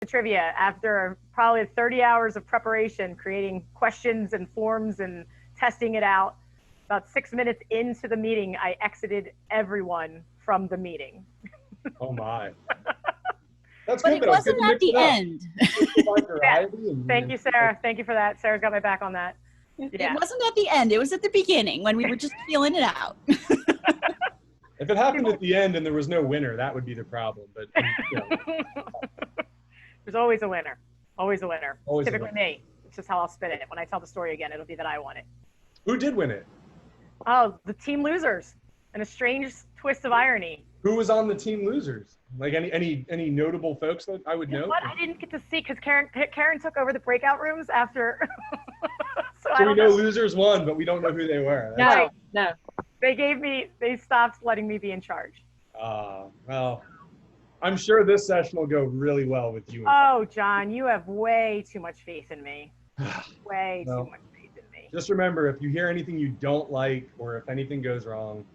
the trivia. After probably 30 hours of preparation, creating questions and forms and testing it out, about 6 minutes into the meeting, I exited everyone from the meeting. Oh my. That's but good, it wasn't at the end. Yeah. Thank you, Sarah. Thank you for that. Sarah's got my back on that. Yeah. It wasn't at the end. It was at the beginning when we were just feeling it out. If it happened at the end and there was no winner, that would be the problem. But you know. There's always a winner. Always a winner. Always Typically me. It's just how I'll spin it. When I tell the story again, it'll be that I won it. Who did win it? Oh, the team losers. And a strange twist of irony. Who was on the team losers? Like any notable folks that I would know? What? I didn't get to see because Karen took over the breakout rooms after. So we know losers won, but we don't know who they were. No. They stopped letting me be in charge. Well, I'm sure this session will go really well with you. Oh, John, you have way too much faith in me. Way too much faith in me. Just remember, if you hear anything you don't like or if anything goes wrong,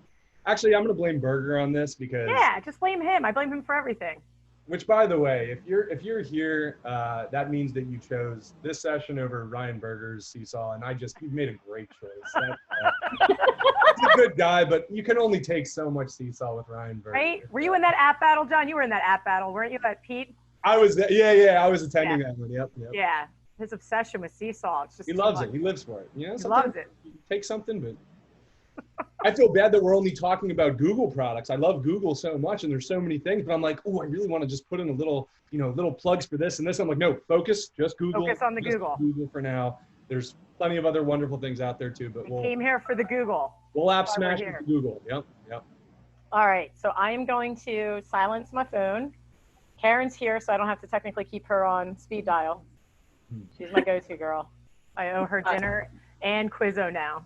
actually, I'm going to blame Berger on this because. Yeah, just blame him. I blame him for everything. Which, by the way, if you're here, that means that you chose this session over Ryan Berger's Seesaw, and you've made a great choice. He's a good guy, but you can only take so much Seesaw with Ryan Berger. Right? Were you in that app battle, John? You were in that app battle, weren't you, at Pete? I was. Yeah. I was attending that one. Yep. Yeah. His obsession with Seesaw. It's just he loves it. He lives for it. You know, he loves it. You take something, but. I feel bad that we're only talking about Google products. I love Google so much and there's so many things, but I'm like, oh, I really want to just put in a little, little plugs for this and this. I'm like, no, focus, just Google. Focus on the Google. Google for now. There's plenty of other wonderful things out there too, but we came here for the Google. We'll app smash with Google. Yep. All right, so I am going to silence my phone. Karen's here, so I don't have to technically keep her on speed dial. She's my go-to girl. I owe her dinner and Quizzo now.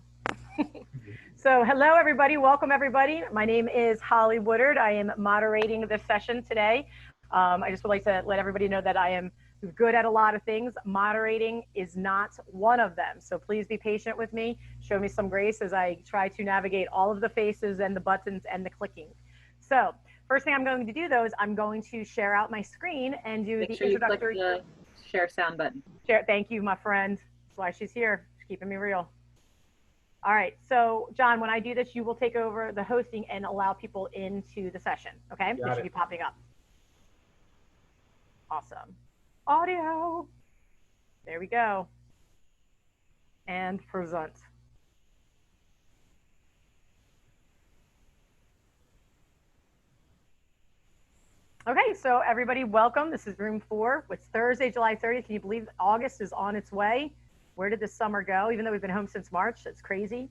So hello, everybody. Welcome, everybody. My name is Holly Woodard. I am moderating this session today. I just would like to let everybody know that I am good at a lot of things. Moderating is not one of them. So please be patient with me. Show me some grace as I try to navigate all of the faces and the buttons and the clicking. So first thing I'm going to do, though, is I'm going to share out my screen and do the introductory. You click the share sound button. Thank you, my friend. That's why she's here. She's keeping me real. All right, so John, when I do this, you will take over the hosting and allow people into the session, okay? It should be popping up. Awesome. Audio. There we go. And present. Okay, so everybody, welcome. This is room 4. It's Thursday, July 30th. Can you believe August is on its way? Where did this summer go? Even though we've been home since March, that's crazy.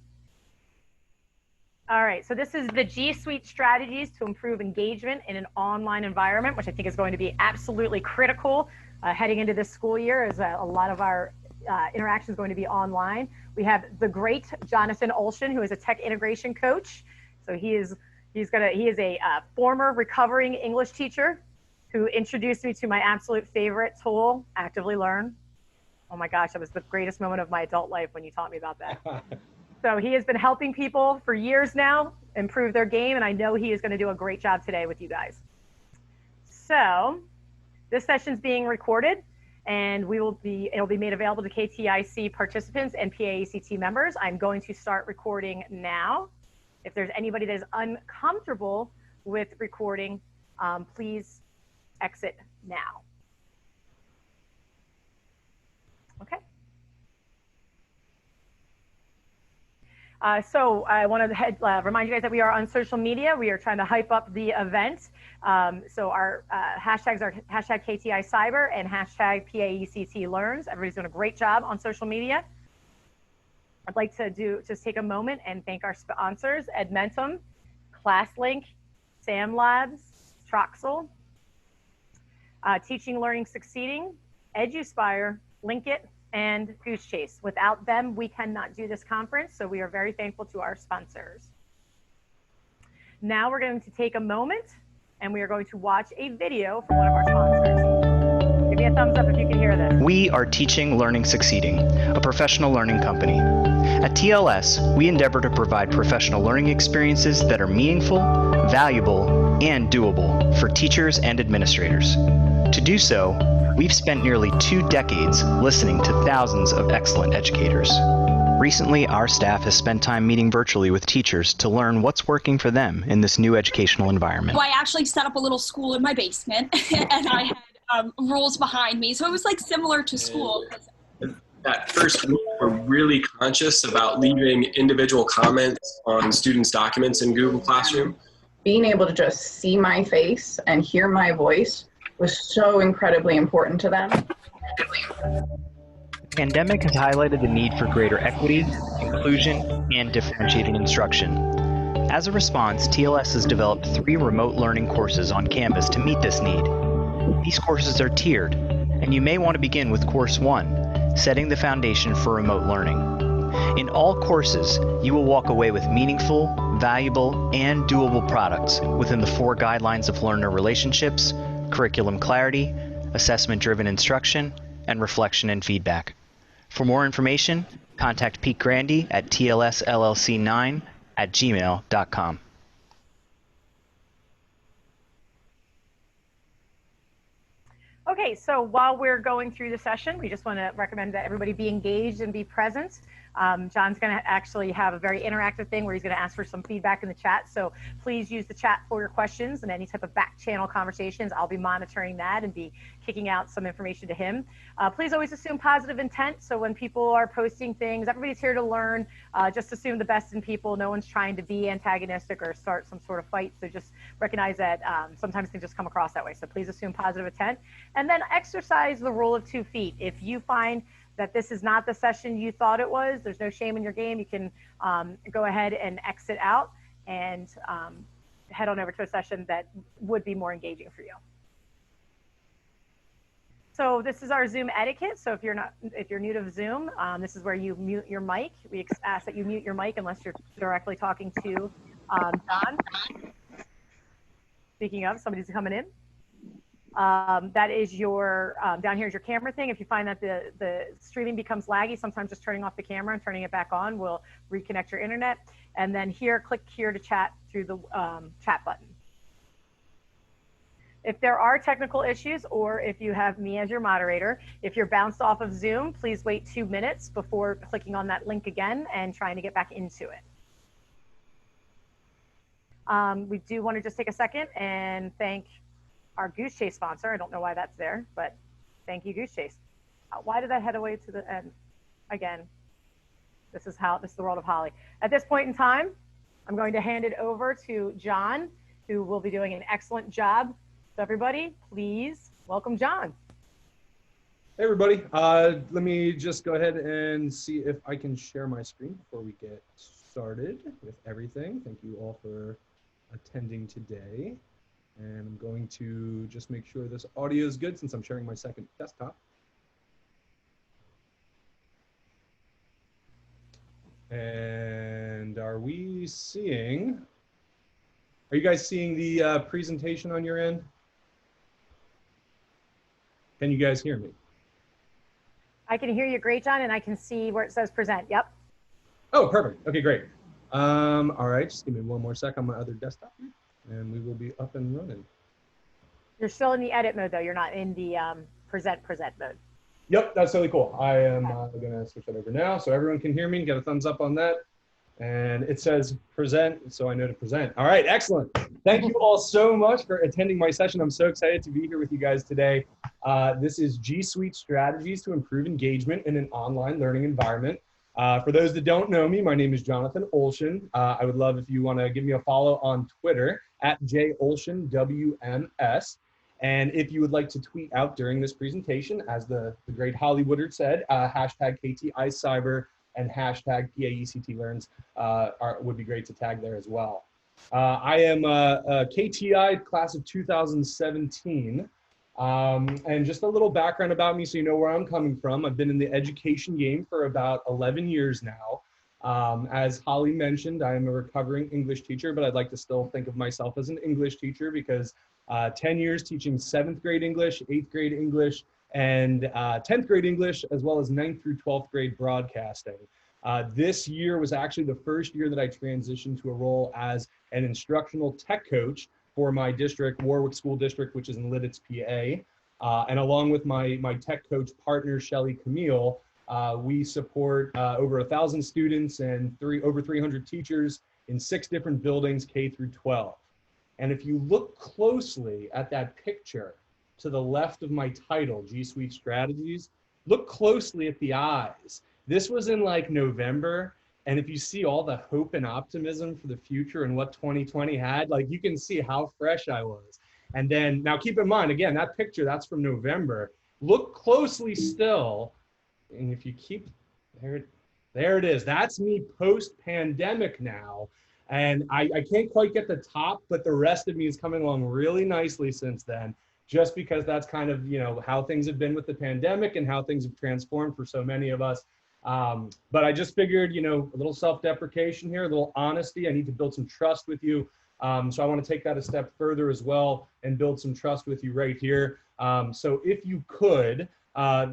All right, so this is the GSuite strategies to improve engagement in an online environment, which I think is going to be absolutely critical heading into this school year, as a lot of our interaction is going to be online. We have the great Jonathan Olshan, who is a tech integration coach. So he is a former recovering English teacher who introduced me to my absolute favorite tool, Actively Learn. Oh my gosh, that was the greatest moment of my adult life when you taught me about that. So he has been helping people for years now improve their game, and I know he is going to do a great job today with you guys. So this session's being recorded, and it'll be made available to KTIC participants and PAACT members. I'm going to start recording now. If there's anybody that is uncomfortable with recording, please exit now. Okay. So I want to remind you guys that we are on social media. We are trying to hype up the event. So our hashtags are hashtag KTI Cyber and hashtag PAECT Learns. Everybody's doing a great job on social media. I'd like to just take a moment and thank our sponsors, Edmentum, ClassLink, Sam Labs, Troxel, Teaching, Learning, Succeeding, EduSpire, Linkit, and Goose Chase. Without them, we cannot do this conference, so we are very thankful to our sponsors. Now we're going to take a moment, and we are going to watch a video from one of our sponsors. Give me a thumbs up if you can hear this. We are Teaching, Learning, Succeeding, a professional learning company. At TLS, we endeavor to provide professional learning experiences that are meaningful, valuable, and doable for teachers and administrators. To do so, We've spent nearly 2 decades listening to thousands of excellent educators. Recently, our staff has spent time meeting virtually with teachers to learn what's working for them in this new educational environment. So I actually set up a little school in my basement, and I had rules behind me. So it was like similar to school. That first week, we're really conscious about leaving individual comments on students' documents in Google Classroom. Being able to just see my face and hear my voice was so incredibly important to them. The pandemic has highlighted the need for greater equity, inclusion, and differentiated instruction. As a response, TLS has developed 3 remote learning courses on Canvas to meet this need. These courses are tiered, and you may want to begin with Course 1, Setting the Foundation for Remote Learning. In all courses, you will walk away with meaningful, valuable, and doable products within the 4 guidelines of learner relationships, curriculum clarity, assessment-driven instruction, and reflection and feedback. For more information, contact Pete Grandy at tlsllc9@gmail.com. Okay, so while we're going through the session, we just want to recommend that everybody be engaged and be present. John's going to actually have a very interactive thing where he's going to ask for some feedback in the chat. So please use the chat for your questions and any type of back channel conversations. I'll be monitoring that and be kicking out some information to him. Please always assume positive intent. So when people are posting things, everybody's here to learn. Just assume the best in people. No one's trying to be antagonistic or start some sort of fight. So just recognize that sometimes things just come across that way. So please assume positive intent. And then exercise the rule of 2 feet. If you find that this is not the session you thought it was, there's no shame in your game. You can go ahead and exit out and head on over to a session that would be more engaging for you. So this is our Zoom etiquette. So if you're new to Zoom, this is where you mute your mic. We ask that you mute your mic unless you're directly talking to Don. Speaking of, somebody's coming in. That is your, down here is your camera thing. If you find that the streaming becomes laggy, sometimes just turning off the camera and turning it back on will reconnect your internet. And then here, click here to chat through the chat button. If there are technical issues, or if you have me as your moderator, if you're bounced off of Zoom, please wait 2 minutes before clicking on that link again and trying to get back into it. We do want to just take a second and thank our Goose Chase sponsor. I don't know why that's there, but thank you, Goose Chase. Why did that head away to the end? Again, this is the world of Holly. At this point in time, I'm going to hand it over to John, who will be doing an excellent job. So everybody, please welcome John. Hey everybody, let me just go ahead and see if I can share my screen before we get started with everything. Thank you all for attending today. And I'm going to just make sure this audio is good since I'm sharing my second desktop. And are you guys seeing the presentation on your end? Can you guys hear me? I can hear you great, John, and I can see where it says present. Yep. Oh, perfect. Okay, great. All right, just give me one more sec on my other desktop here, and we will be up and running. You're still in the edit mode, though. You're not in the present mode. Yep, that's really cool. I am going to switch that over now so everyone can hear me. Get a thumbs up on that. And it says present, so I know to present. All right, excellent. Thank you all so much for attending my session. I'm so excited to be here with you guys today. This is GSuite Strategies to Improve Engagement in an Online Learning Environment. For those that don't know me, my name is Jonathan Olshan. I would love if you want to give me a follow on Twitter at JOlshanWMS. And if you would like to tweet out during this presentation, as the great Holly Woodard said, hashtag KTI Cyber and hashtag PAECT Learns would be great to tag there as well. I am a KTI class of 2017. And just a little background about me so you know where I'm coming from. I've been in the education game for about 11 years now. As Holly mentioned, I am a recovering English teacher, but I'd like to still think of myself as an English teacher because 10 years teaching 7th grade English, 8th grade English, and 10th grade English, as well as 9th through 12th grade broadcasting. This year was actually the first year that I transitioned to a role as an instructional tech coach for my district, Warwick School District, which is in Lidditz, PA. And along with my tech coach partner, Shelly Camille, we support over 1,000 students and over 300 teachers in 6 different buildings, K through 12. And if you look closely at that picture to the left of my title, GSuite Strategies, look closely at the eyes. This was in like November. And if you see all the hope and optimism for the future and what 2020 had, like you can see how fresh I was. And then now keep in mind, again, that picture, that's from November. Look closely still. And if you keep, there it is. That's me post-pandemic now. And I can't quite get the top, but the rest of me is coming along really nicely since then, just because that's kind of, how things have been with the pandemic and how things have transformed for so many of us. But I just figured, a little self-deprecation here, a little honesty. I need to build some trust with you. So I want to take that a step further as well and build some trust with you right here. So if you could,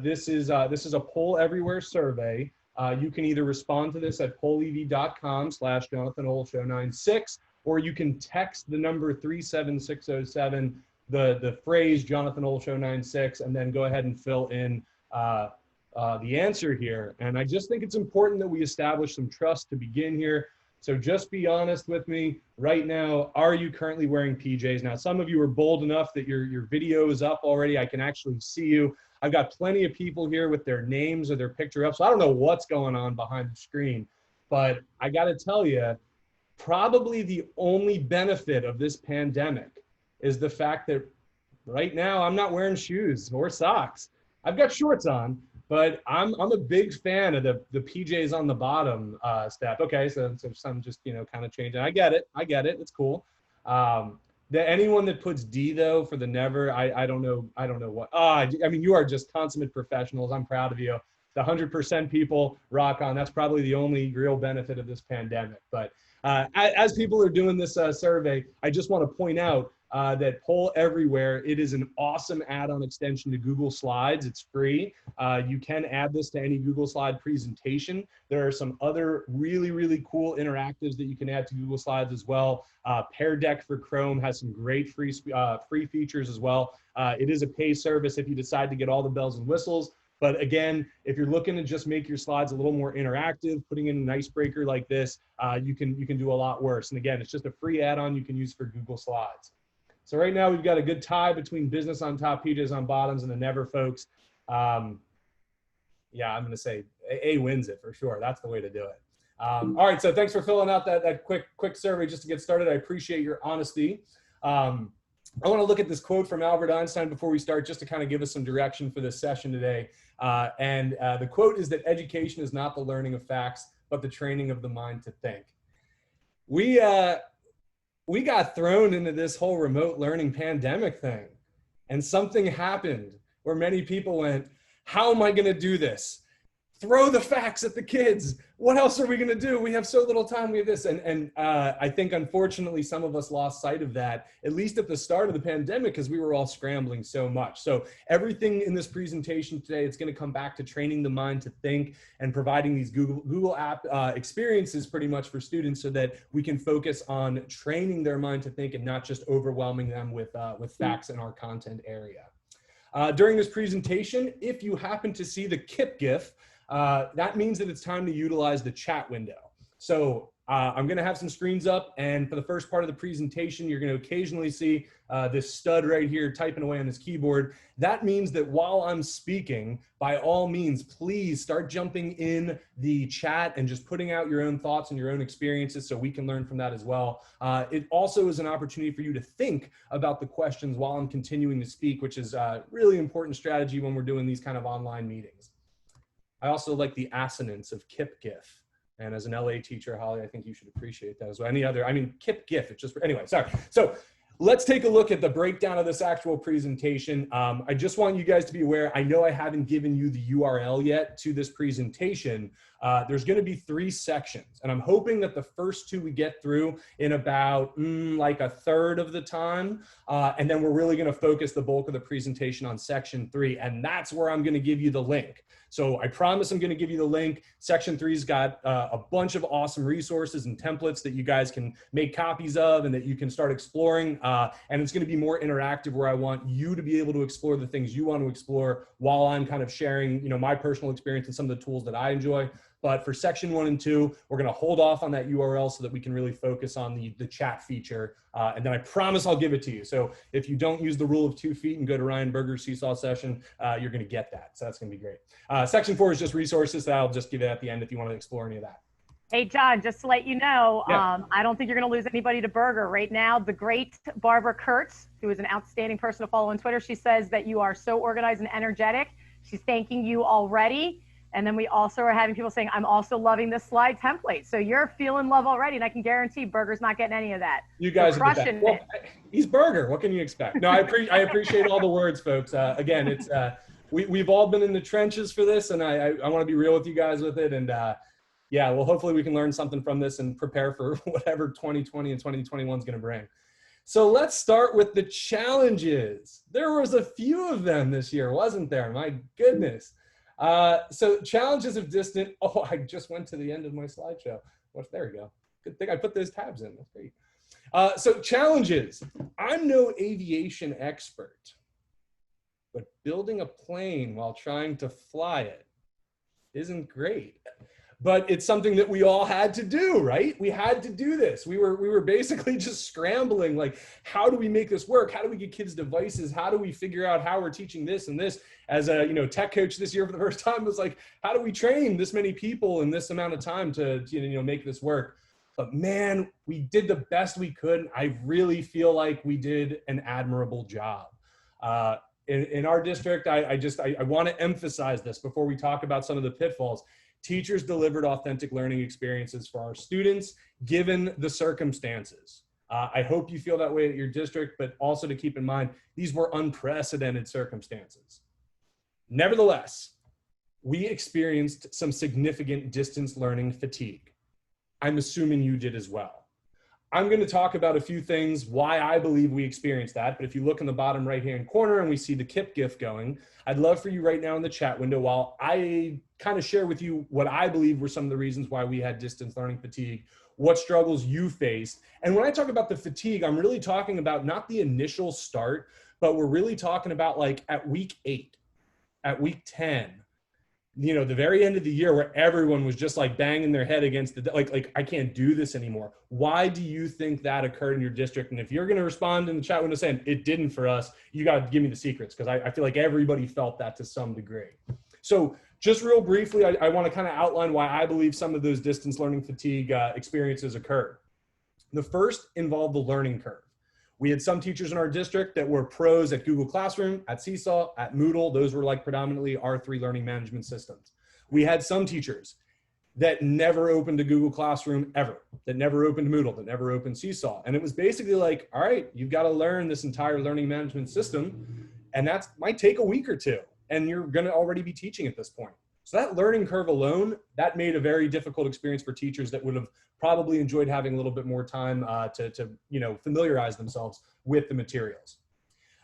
this is a poll everywhere survey. You can either respond to this at pollev.com/JonathanOlshow96, or you can text the number 37607, the phrase Jonathan Olshow 96, and then go ahead and fill in the answer here. And I just think it's important that we establish some trust to begin here. So just be honest with me right now. Are you currently wearing PJs? Now, some of you are bold enough that your video is up already. I can actually see you. I've got plenty of people here with their names or their picture up. So I don't know what's going on behind the screen, but I got to tell you, probably the only benefit of this pandemic is the fact that right now I'm not wearing shoes or socks. I've got shorts on, but I'm a big fan of the PJs on the bottom step. Okay, so some just kind of changing. I get it. It's cool. Anyone that puts D though for the never, I don't know what. I mean, you are just consummate professionals. I'm proud of you. The 100% people rock on. That's probably the only real benefit of this pandemic. But as people are doing this survey, I just want to point out that Poll Everywhere, it is an awesome add-on extension to Google Slides. It's free. You can add this to any Google Slide presentation. There are some other really, really cool interactives that you can add to Google Slides as well. Pear Deck for Chrome has some great free features as well. It is a pay service if you decide to get all the bells and whistles. But again, if you're looking to just make your slides a little more interactive, putting in an icebreaker like this, you can do a lot worse. And again, it's just a free add-on you can use for Google Slides. So right now we've got a good tie between business on top, PJs on bottoms, and the never folks. Yeah, I'm going to say A wins it for sure. That's the way to do it. All right, so thanks for filling out that quick survey just to get started. I appreciate your honesty. I want to look at this quote from Albert Einstein before we start, just to kind of give us some direction for this session today. The quote is that education is not the learning of facts, but the training of the mind to think. We got thrown into this whole remote learning pandemic thing, and something happened where many people went, how am I going to do this? Throw the facts at the kids. What else are we going to do? We have so little time. We have this. And I think, unfortunately, some of us lost sight of that, at least at the start of the pandemic, because we were all scrambling so much. So everything in this presentation today, it's going to come back to training the mind to think and providing these Google app experiences pretty much for students so that we can focus on training their mind to think and not just overwhelming them with facts in our content area. During this presentation, if you happen to see the KIP GIF, that means that it's time to utilize the chat window. So I'm going to have some screens up, and for the first part of the presentation, you're going to occasionally see this stud right here typing away on his keyboard. That means that while I'm speaking, by all means, please start jumping in the chat and just putting out your own thoughts and your own experiences so we can learn from that as well. It also is an opportunity for you to think about the questions while I'm continuing to speak, which is a really important strategy when we're doing these kind of online meetings. I also like the assonance of KIP GIF. And as an LA teacher, Holly, I think you should appreciate that as well. KIP GIF, it's just, anyway, sorry. So let's take a look at the breakdown of this actual presentation. I just want you guys to be aware, I know I haven't given you the URL yet to this presentation, There's going to be 3 sections, and I'm hoping that the first 2 we get through in about like a third of the time, and then we're really going to focus the bulk of the presentation on section 3, and that's where I'm going to give you the link. So I promise I'm going to give you the link. Section 3's got a bunch of awesome resources and templates that you guys can make copies of and that you can start exploring, and it's going to be more interactive, where I want you to be able to explore the things you want to explore while I'm kind of sharing, you know, my personal experience and some of the tools that I enjoy. But for section 1 and 2, we're going to hold off on that URL so that we can really focus on the chat feature. And then I promise I'll give it to you. So if you don't use the rule of 2 feet and go to Ryan Berger's Seesaw session, you're going to get that. So that's going to be great. Section 4 is just resources that I'll just give it at the end if you want to explore any of that. Hey, John, just to let you know, Yeah. I don't think you're going to lose anybody to Berger. Right now, the great Barbara Kurtz, who is an outstanding person to follow on Twitter, she says that you are so organized and energetic. She's thanking you already. And then we also are having people saying, I'm also loving this slide template. So you're feeling love already, and I can guarantee Berger's not getting any of that. You guys are crushing it. Well, he's Berger. What can you expect? No, I appreciate all the words, folks. Again, it's we've all been in the trenches for this, and I want to be real with you guys with it. And yeah, well, hopefully we can learn something from this and prepare for whatever 2020 and 2021 is going to bring. So let's start with the challenges. There was a few of them this year, wasn't there? My goodness. So challenges of distant. Oh, I just went to the end of my slideshow. There we go. Good thing I put those tabs in. That's great. So challenges. I'm no aviation expert, but building a plane while trying to fly it isn't great. But it's something that we all had to do, right? We had to do this. We were basically just scrambling, like, how do we make this work? How do we get kids devices? How do we figure out how we're teaching this and this? As a tech coach this year for the first time, was like, how do we train this many people in this amount of time to make this work? But man, we did the best we could. I really feel like we did an admirable job. In our district, I want to emphasize this before we talk about some of the pitfalls. Teachers delivered authentic learning experiences for our students, given the circumstances. I hope you feel that way at your district, but also to keep in mind, these were unprecedented circumstances. Nevertheless, we experienced some significant distance learning fatigue. I'm assuming you did as well. I'm going to talk about a few things why I believe we experienced that, but if you look in the bottom right-hand corner and we see the KIP GIF going, I'd love for you right now in the chat window, while I kind of share with you what I believe were some of the reasons why we had distance learning fatigue, what struggles you faced. And when I talk about the fatigue, I'm really talking about not the initial start, but we're really talking about like at week 8, at week 10, the very end of the year, where everyone was just like banging their head against the, like, I can't do this anymore. Why do you think that occurred in your district? And if you're going to respond in the chat window saying it didn't for us, you got to give me the secrets, because I feel like everybody felt that to some degree. So just real briefly, I want to kind of outline why I believe some of those distance learning fatigue experiences occurred. The first involved the learning curve. We had some teachers in our district that were pros at Google Classroom, at Seesaw, at Moodle. Those were like predominantly our 3 learning management systems. We had some teachers that never opened a Google Classroom ever, that never opened Moodle, that never opened Seesaw. And it was basically like, all right, you've got to learn this entire learning management system, and that might take a week or 2, and you're going to already be teaching at this point. So that learning curve alone, that made a very difficult experience for teachers that would have probably enjoyed having a little bit more time to familiarize themselves with the materials.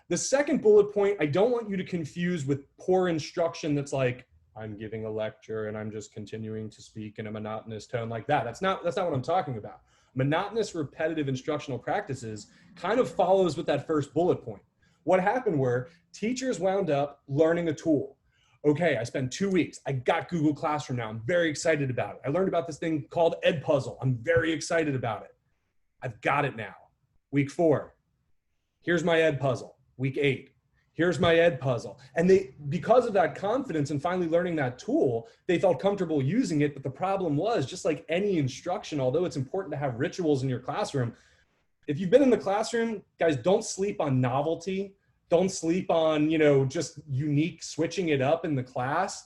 The second bullet point, I don't want you to confuse with poor instruction that's like, I'm giving a lecture and I'm just continuing to speak in a monotonous tone like that. That's not what I'm talking about. Monotonous, repetitive instructional practices kind of follows with that first bullet point. What happened were teachers wound up learning a tool. Okay, I spent 2 weeks. I got Google Classroom now. I'm very excited about it. I learned about this thing called Edpuzzle. I'm very excited about it. I've got it now. Week 4, here's my Edpuzzle. Week 8, here's my Edpuzzle. And because of that confidence and finally learning that tool, they felt comfortable using it. But the problem was, just like any instruction, although it's important to have rituals in your classroom, if you've been in the classroom, guys, don't sleep on novelty. Don't sleep on, just unique switching it up in the class.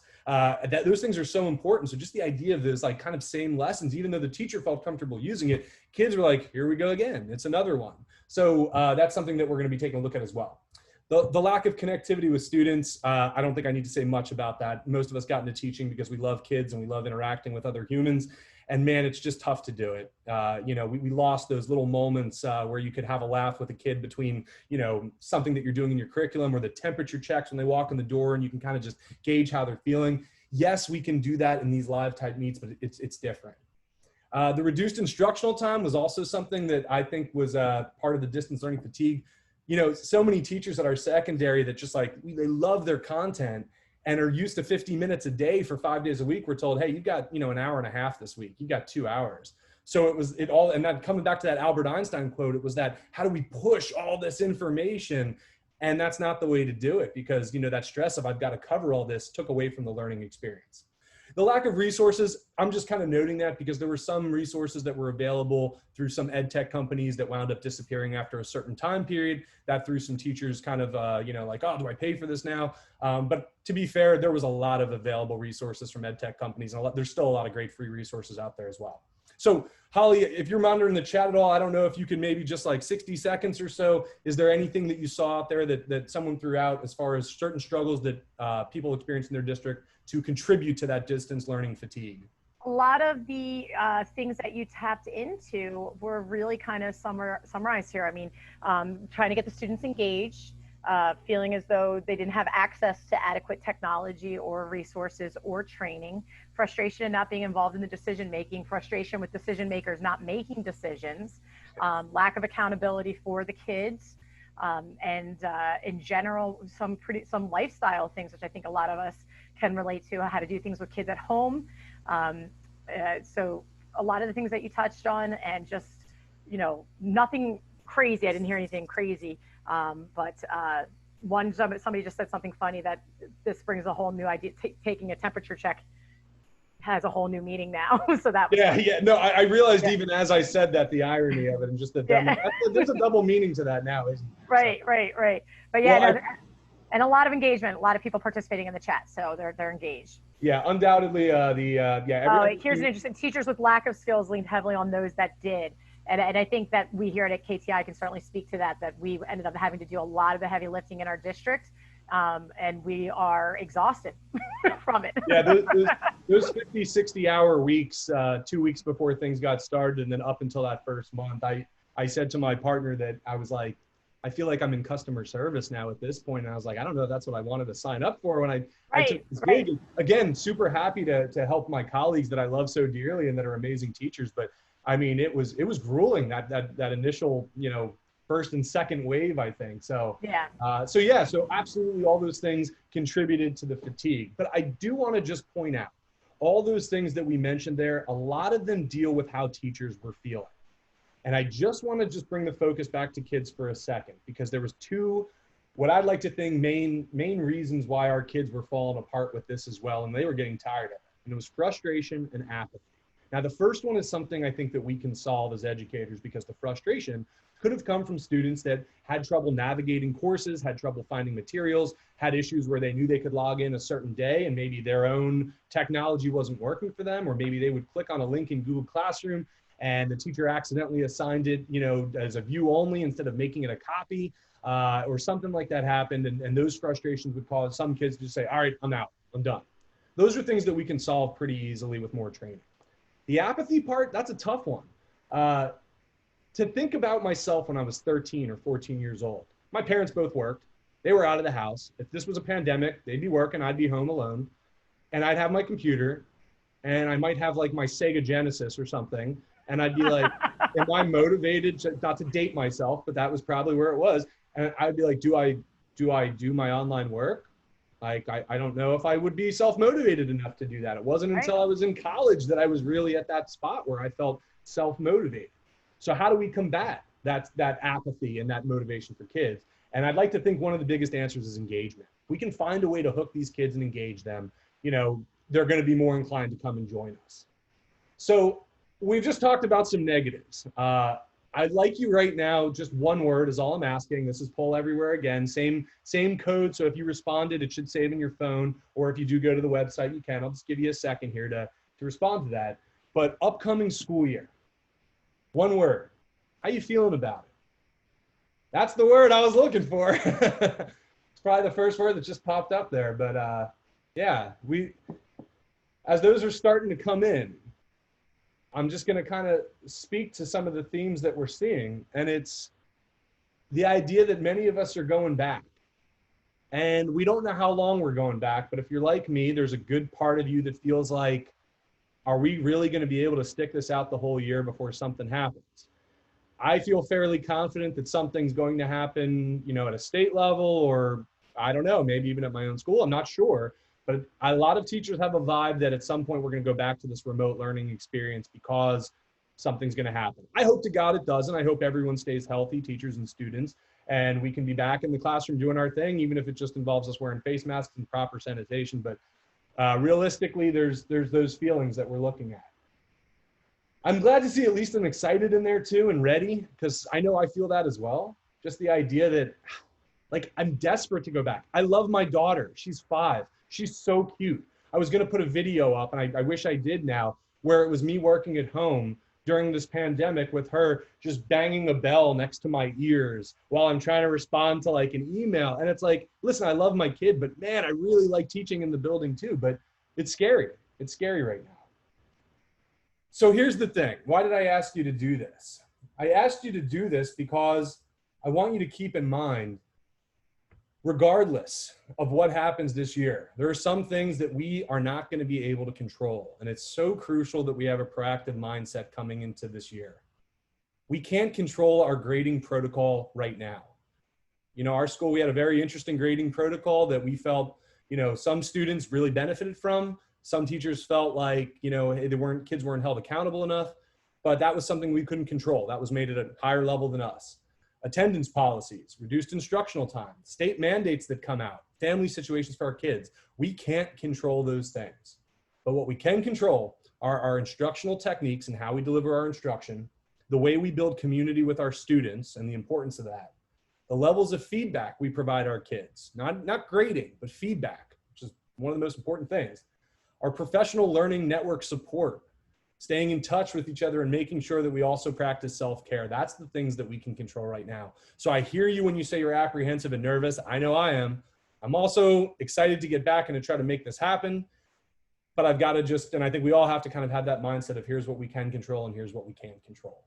Those things are so important. So just the idea of those like kind of same lessons, even though the teacher felt comfortable using it, kids were like, here we go again. It's another one. So that's something that we're going to be taking a look at as well. The lack of connectivity with students, I don't think I need to say much about that. Most of us got into teaching because we love kids and we love interacting with other humans. And man, it's just tough to do it. You know, we lost those little moments where you could have a laugh with a kid between, you know, something that you're doing in your curriculum, or the temperature checks when they walk in the door and you can kind of just gauge how they're feeling. Yes, we can do that in these live type meets, but it's different. The reduced instructional time was also something that I think was part of the distance learning fatigue. You know, so many teachers at our secondary that just like, they love their content and are used to 50 minutes a day for 5 days a week. We're told, hey, you got, you know, an hour and a half this week. You got 2 hours. So it all, and then coming back to that Albert Einstein quote, it was that, how do we push all this information? And that's not the way to do it, because, you know, that stress of I've got to cover all this took away from the learning experience. The lack of resources, I'm just kind of noting that because there were some resources that were available through some ed tech companies that wound up disappearing after a certain time period. That threw some teachers kind of, you know, like, oh, do I pay for this now? But to be fair, there was a lot of available resources from ed tech companies, and there's still a lot of great free resources out there as well. So Holly, if you're monitoring the chat at all, I don't know if you can maybe just like 60 seconds or so, is there anything that you saw out there that someone threw out as far as certain struggles that people experience in their district to contribute to that distance learning fatigue? A lot of the things that you tapped into were really kind of summarized here. I mean, trying to get the students engaged, feeling as though they didn't have access to adequate technology or resources or training, frustration in not being involved in the decision making, frustration with decision makers not making decisions, lack of accountability for the kids, and in general, some lifestyle things, which I think a lot of us can relate to, how to do things with kids at home. So a lot of the things that you touched on, and just, you know, nothing crazy. I didn't hear anything crazy. But somebody just said something funny, that this brings a whole new idea. Taking a temperature check has a whole new meaning now. So that was funny. No, I realized even as I said that, the irony of it, and just the there's a double meaning to that now, isn't there? Right. But yeah, and a lot of engagement, a lot of people participating in the chat, so they're engaged. Yeah, undoubtedly. Here's an interesting. Teachers with lack of skills leaned heavily on those that did. And I think that we here at KTI can certainly speak to that we ended up having to do a lot of the heavy lifting in our district, and we are exhausted from it. Yeah, those 50, 60-hour weeks, 2 weeks before things got started, and then up until that first month, I said to my partner that I was like, I feel like I'm in customer service now at this point. And I was like, I don't know if that's what I wanted to sign up for when I took this gig. Again, super happy to help my colleagues that I love so dearly and that are amazing teachers. But I mean, it was grueling, that initial, you know, first and second wave, I think. So so absolutely all those things contributed to the fatigue. But I do want to just point out all those things that we mentioned there, a lot of them deal with how teachers were feeling. And I just want to bring the focus back to kids for a second, because there was two, what I'd like to think main reasons why our kids were falling apart with this as well. And they were getting tired of it. And it was frustration and apathy. Now, the first one is something I think that we can solve as educators, because the frustration could have come from students that had trouble navigating courses, had trouble finding materials, had issues where they knew they could log in a certain day and maybe their own technology wasn't working for them, or maybe they would click on a link in Google Classroom and the teacher accidentally assigned it, you know, as a view only instead of making it a copy, or something like that happened. And those frustrations would cause some kids to say, all right, I'm out, I'm done. Those are things that we can solve pretty easily with more training. The apathy part, that's a tough one. To think about myself when I was 13 or 14 years old, my parents both worked. They were out of the house. If this was a pandemic, they'd be working, I'd be home alone. And I'd have my computer, and I might have like my Sega Genesis or something. And I'd be like, am I motivated to, not to date myself, but that was probably where it was. And I'd be like, do I do my online work? Like, I don't know if I would be self-motivated enough to do that. It wasn't until I was in college that I was really at that spot where I felt self-motivated. So how do we combat that apathy and that motivation for kids? And I'd like to think one of the biggest answers is engagement. We can find a way to hook these kids and engage them. You know, they're going to be more inclined to come and join us. So we've just talked about some negatives. I'd like you right now, just one word is all I'm asking. This is poll everywhere again, same code. So if you responded, it should save in your phone, or if you do go to the website, you can. I'll just give you a second here to respond to that. But upcoming school year, one word, how you feeling about it? That's the word I was looking for. It's probably the first word that just popped up there. But yeah, as those are starting to come in, I'm just going to kind of speak to some of the themes that we're seeing. And it's the idea that many of us are going back. And we don't know how long we're going back. But if you're like me, there's a good part of you that feels like, are we really going to be able to stick this out the whole year before something happens? I feel fairly confident that something's going to happen, you know, at a state level, or I don't know, maybe even at my own school. I'm not sure. But a lot of teachers have a vibe that at some point we're going to go back to this remote learning experience because something's going to happen. I hope to God it doesn't. I hope everyone stays healthy, teachers and students, and we can be back in the classroom doing our thing, even if it just involves us wearing face masks and proper sanitation. But realistically, there's those feelings that we're looking at. I'm glad to see at least I'm excited in there too and ready, because I know I feel that as well. Just the idea that, like, I'm desperate to go back. I love my daughter. She's 5. She's so cute. I was going to put a video up, and I wish I did now, where it was me working at home during this pandemic with her just banging a bell next to my ears while I'm trying to respond to like an email. And it's like, listen, I love my kid, but man, I really like teaching in the building too, but it's scary. It's scary right now. So here's the thing. Why did I ask you to do this? I asked you to do this because I want you to keep in mind, regardless of what happens this year, there are some things that we are not going to be able to control. And it's so crucial that we have a proactive mindset coming into this year. We can't control our grading protocol right now. You know, our school, we had a very interesting grading protocol that we felt, you know, some students really benefited from. Some teachers felt like, you know, kids weren't held accountable enough, but that was something we couldn't control. That was made at a higher level than us. Attendance policies, reduced instructional time, state mandates that come out, family situations for our kids. We can't control those things. But what we can control are our instructional techniques and how we deliver our instruction, the way we build community with our students and the importance of that, the levels of feedback we provide our kids, not grading, but feedback, which is one of the most important things, our professional learning network support, staying in touch with each other and making sure that we also practice self-care. That's the things that we can control right now. So I hear you when you say you're apprehensive and nervous. I know I am. I'm also excited to get back and to try to make this happen. But I've got to just, and I think we all have to kind of have that mindset of here's what we can control and here's what we can't control.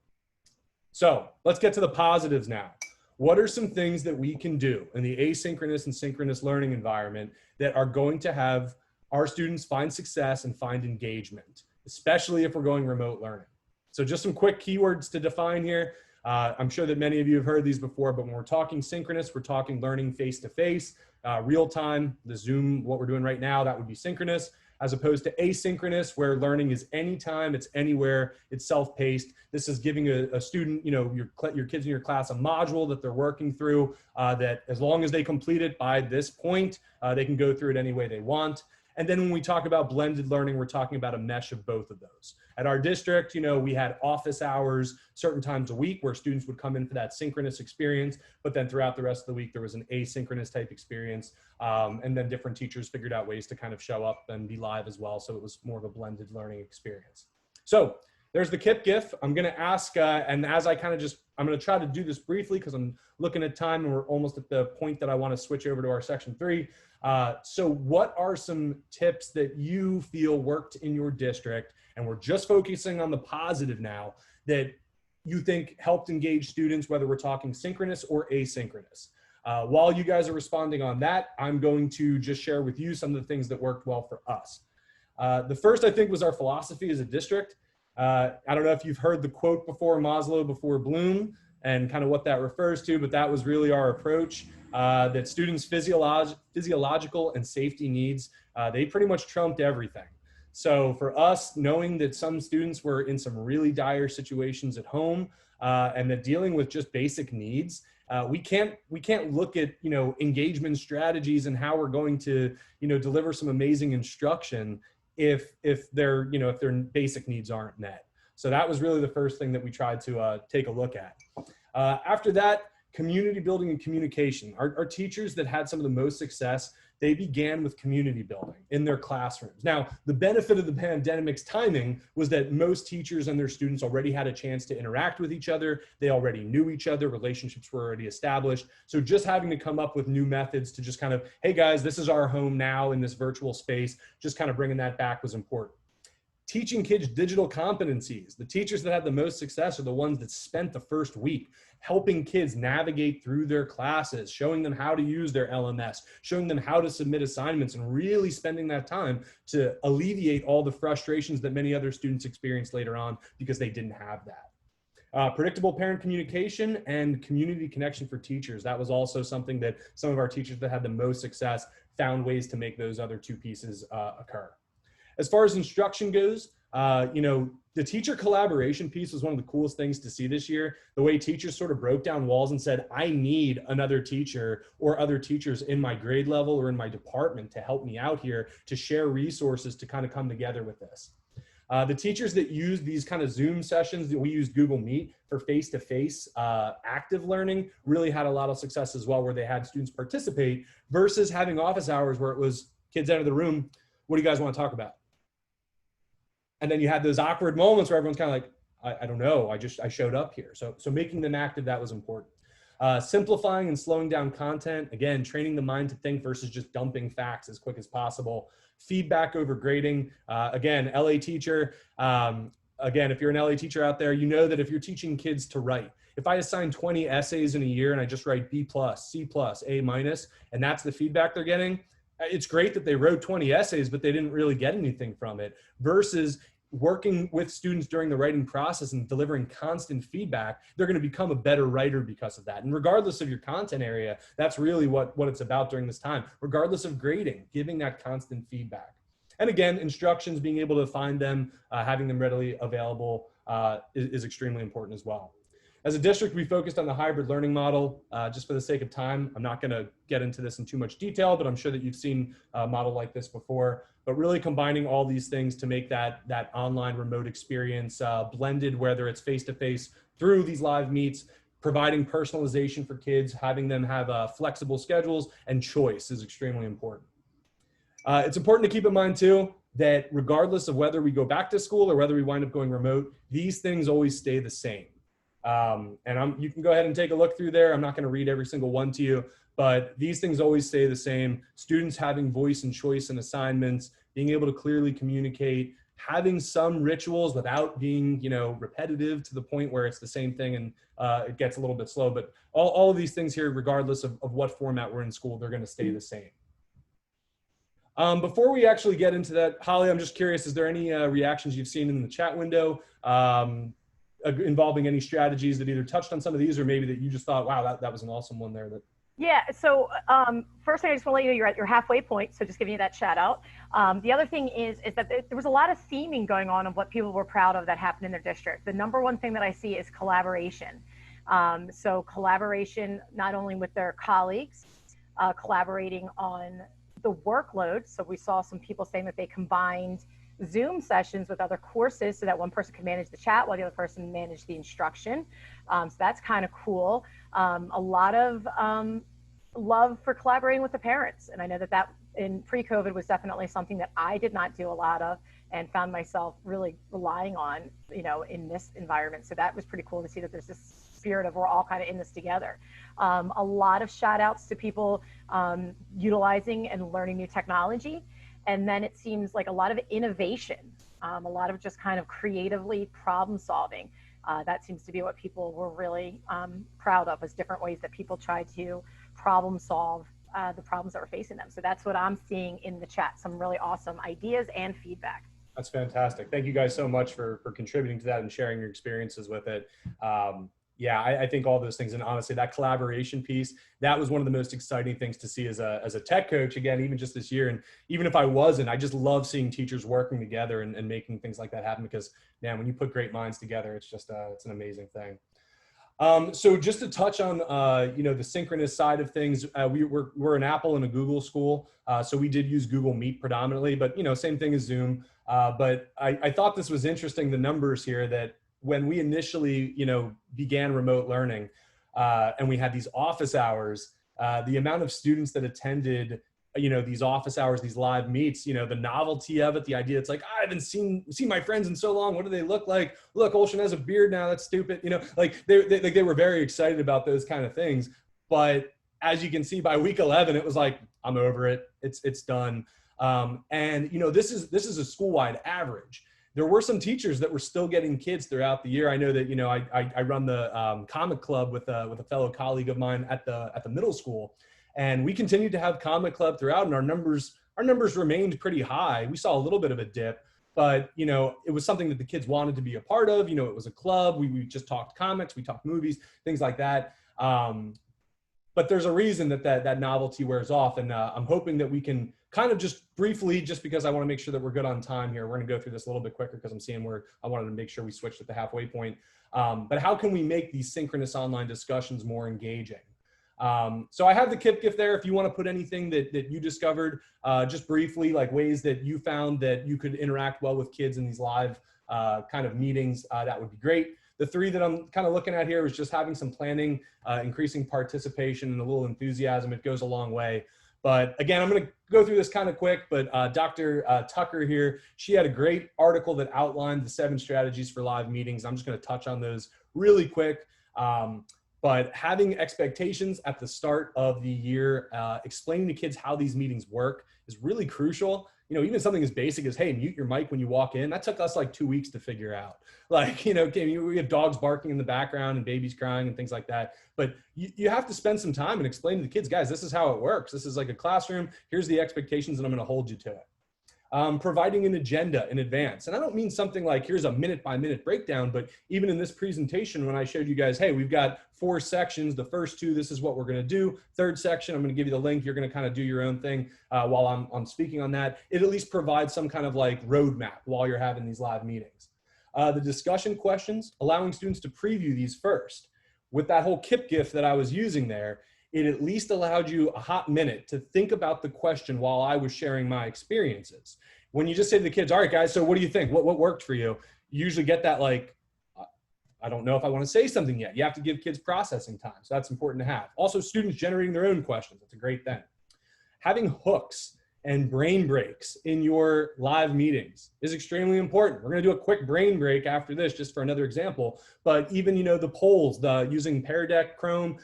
So let's get to the positives now. What are some things that we can do in the asynchronous and synchronous learning environment that are going to have our students find success and find engagement, especially if we're going remote learning? So just some quick keywords to define here. I'm sure that many of you have heard these before, but when we're talking synchronous, we're talking learning face-to-face, real time, the Zoom, what we're doing right now, that would be synchronous, as opposed to asynchronous, where learning is anytime, it's anywhere, it's self-paced. This is giving a student, you know, your kids in your class a module that they're working through, that as long as they complete it by this point, they can go through it any way they want. And then when we talk about blended learning, we're talking about a mesh of both of those. At our district, you know, we had office hours certain times a week where students would come in for that synchronous experience, but then throughout the rest of the week, there was an asynchronous type experience. And then different teachers figured out ways to kind of show up and be live as well. So it was more of a blended learning experience. So there's the KIP GIF. I'm going to ask, and as I kind of I'm going to try to do this briefly because I'm looking at time and we're almost at the point that I want to switch over to our section 3. So what are some tips that you feel worked in your district, and we're just focusing on the positive now, that you think helped engage students, whether we're talking synchronous or asynchronous? While you guys are responding on that, I'm going to just share with you some of the things that worked well for us. The first, I think, was our philosophy as a district. I don't know if you've heard the quote before, Maslow before Bloom, and kind of what that refers to, but that was really our approach, that students' physiological and safety needs, they pretty much trumped everything. So for us, knowing that some students were in some really dire situations at home, and that dealing with just basic needs, we can't look at, you know, engagement strategies and how we're going to, you know, deliver some amazing instruction if their basic needs aren't met. So that was really the first thing that we tried to take a look at. After that, community building and communication. Our teachers that had some of the most success, they began with community building in their classrooms. Now, the benefit of the pandemic's timing was that most teachers and their students already had a chance to interact with each other. They already knew each other, relationships were already established. So just having to come up with new methods to just kind of, hey guys, this is our home now in this virtual space, just kind of bringing that back was important. Teaching kids digital competencies. The teachers that had the most success are the ones that spent the first week helping kids navigate through their classes, showing them how to use their LMS, showing them how to submit assignments, and really spending that time to alleviate all the frustrations that many other students experienced later on because they didn't have that. Predictable parent communication and community connection for teachers. That was also something that some of our teachers that had the most success found ways to make those other two pieces occur. As far as instruction goes, the teacher collaboration piece was one of the coolest things to see this year. The way teachers sort of broke down walls and said, I need another teacher or other teachers in my grade level or in my department to help me out here, to share resources to kind of come together with this. The teachers that use these kind of Zoom sessions, we used Google Meet for face-to-face active learning, really had a lot of success as well, where they had students participate versus having office hours where it was kids enter the room, what do you guys want to talk about? And then you had those awkward moments where everyone's kind of like, I don't know, I showed up here. So making them active, that was important. Simplifying and slowing down content. Again, training the mind to think versus just dumping facts as quick as possible. Feedback over grading. Again, LA teacher. Again, if you're an LA teacher out there, you know that if you're teaching kids to write, if I assign 20 essays in a year and I just write B+, C+, A-, and that's the feedback they're getting, it's great that they wrote 20 essays, but they didn't really get anything from it, versus working with students during the writing process and delivering constant feedback. They're going to become a better writer because of that. And regardless of your content area, that's really what it's about during this time, regardless of grading, giving that constant feedback. And again, instructions, being able to find them, having them readily available is extremely important as well. As a district, we focused on the hybrid learning model. Just for the sake of time, I'm not going to get into this in too much detail, but I'm sure that you've seen a model like this before. But really combining all these things to make that online remote experience blended, whether it's face-to-face through these live meets, providing personalization for kids, having them have flexible schedules, and choice is extremely important. It's important to keep in mind too that regardless of whether we go back to school or whether we wind up going remote, these things always stay the same. You can go ahead and take a look through there. I'm not going to read every single one to you, but these things always stay the same. Students having voice and choice in assignments, being able to clearly communicate, having some rituals without being, repetitive to the point where it's the same thing and it gets a little bit slow. But all of these things here, regardless of what format we're in school, they're going to stay the same. Before we actually get into that, Holly, I'm just curious, is there any reactions you've seen in the chat window involving any strategies that either touched on some of these or maybe that you just thought, wow, that was an awesome one there? Yeah, so first thing I just want to let you know, you're at your halfway point, so just giving you that shout out. The other thing is that there was a lot of theming going on of what people were proud of that happened in their district. The number one thing that I see is collaboration. So collaboration not only with their colleagues, collaborating on the workload. So we saw some people saying that they combined Zoom sessions with other courses so that one person could manage the chat while the other person managed the instruction. So that's kind of cool. A lot of love for collaborating with the parents. And I know that in pre-COVID was definitely something that I did not do a lot of and found myself really relying on, in this environment. So that was pretty cool to see that there's this spirit of we're all kind of in this together. A lot of shout outs to people utilizing and learning new technology. And then it seems like a lot of innovation, a lot of just kind of creatively problem solving. That seems to be what people were really proud of, was different ways that people tried to problem solve the problems that were facing them. So that's what I'm seeing in the chat, some really awesome ideas and feedback. That's fantastic. Thank you guys so much for contributing to that and sharing your experiences with it. Yeah, I think all those things, and honestly, that collaboration piece, that was one of the most exciting things to see as a tech coach, again, even just this year. And even if I wasn't, I just love seeing teachers working together and making things like that happen, because, man, when you put great minds together, it's just, it's an amazing thing. So just to touch on, the synchronous side of things, we're an Apple and a Google school. So we did use Google Meet predominantly, but, same thing as Zoom. But I thought this was interesting, the numbers here, that when we initially, began remote learning and we had these office hours, the amount of students that attended these office hours, these live meets, the novelty of it, the idea, it's like, I haven't seen my friends in so long. What do they look like? Look, Olshan has a beard now. That's stupid. Like they were very excited about those kind of things. But as you can see, by week 11, it was like, I'm over it. It's done. And this is a school-wide average. There were some teachers that were still getting kids throughout the year. I know that, I run the comic club with a fellow colleague of mine at the middle school. And we continued to have comic club throughout, and our numbers remained pretty high. We saw a little bit of a dip, but it was something that the kids wanted to be a part of. It was a club. We just talked comics, we talked movies, things like that. But there's a reason that novelty wears off, and I'm hoping that we can kind of just briefly, just because I want to make sure that we're good on time here. We're going to go through this a little bit quicker because I'm seeing where I wanted to make sure we switched at the halfway point. But how can we make these synchronous online discussions more engaging? So I have the KIP gift there. If you want to put anything that you discovered, just briefly, like ways that you found that you could interact well with kids in these live kind of meetings, that would be great. The 3 that I'm kind of looking at here is just having some planning, increasing participation, and a little enthusiasm. It goes a long way. But again, I'm going to go through this kind of quick, but Dr. Tucker here, she had a great article that outlined the 7 strategies for live meetings. I'm just going to touch on those really quick. But having expectations at the start of the year, explaining to kids how these meetings work is really crucial. Even something as basic as, hey, mute your mic when you walk in, that took us like 2 weeks to figure out. Like, we have dogs barking in the background and babies crying and things like that. But you have to spend some time and explain to the kids, guys, this is how it works. This is like a classroom. Here's the expectations, and I'm going to hold you to it. Providing an agenda in advance. And I don't mean something like, here's a minute-by-minute breakdown, but even in this presentation, when I showed you guys, hey, we've got 4 sections. The first 2, this is what we're going to do. 3rd section, I'm going to give you the link. You're going to kind of do your own thing while I'm speaking on that. It at least provides some kind of like roadmap while you're having these live meetings. The discussion questions, allowing students to preview these first. With that whole KIP gift that I was using there, it at least allowed you a hot minute to think about the question while I was sharing my experiences. When you just say to the kids, all right, guys, so what do you think? What worked for you? You usually get that like, I don't know if I want to say something yet. You have to give kids processing time. So that's important to have. Also, students generating their own questions. That's a great thing. Having hooks and brain breaks in your live meetings is extremely important. We're going to do a quick brain break after this, just for another example. But even, the polls, using Pear Deck Chrome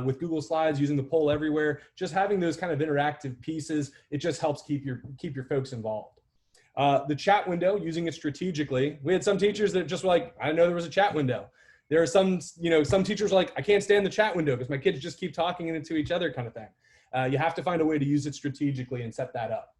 with Google Slides, using the poll everywhere, just having those kind of interactive pieces, it just helps keep your folks involved. The chat window, using it strategically. We had some teachers that just were like, I didn't know there was a chat window. There are some teachers like, I can't stand the chat window because my kids just keep talking into each other kind of thing. You have to find a way to use it strategically and set that up.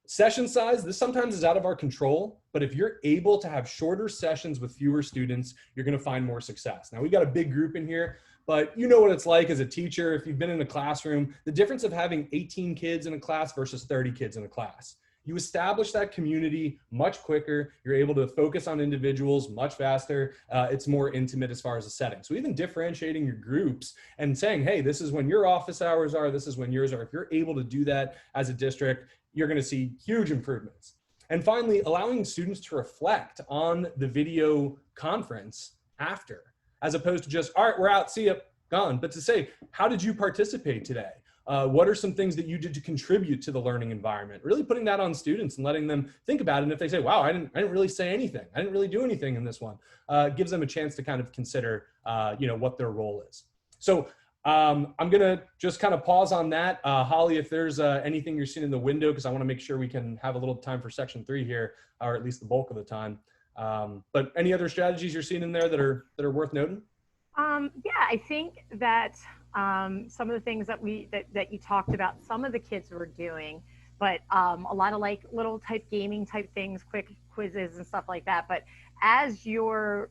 Session size, this sometimes is out of our control, but if you're able to have shorter sessions with fewer students, you're going to find more success. Now, we got a big group in here, but you know what it's like as a teacher. If you've been in a classroom, the difference of having 18 kids in a class versus 30 kids in a class. You establish that community much quicker. You're able to focus on individuals much faster. It's more intimate as far as the setting. So even differentiating your groups and saying, hey, this is when your office hours are, this is when yours are. If you're able to do that as a district, you're going to see huge improvements. And finally, allowing students to reflect on the video conference after, as opposed to just, all right, we're out, see you, gone. But to say, how did you participate today? What are some things that you did to contribute to the learning environment? Really putting that on students and letting them think about it. And if they say, wow, I didn't really say anything, I didn't really do anything in this one, gives them a chance to kind of consider, what their role is. So I'm going to just kind of pause on that. Holly, if there's anything you're seeing in the window, because I want to make sure we can have a little time for section 3 here, or at least the bulk of the time. But any other strategies you're seeing in there that are worth noting? Yeah, I think that some of the things that you talked about, some of the kids were doing, but a lot of like little type gaming type things, quick quizzes and stuff like that. But as you're,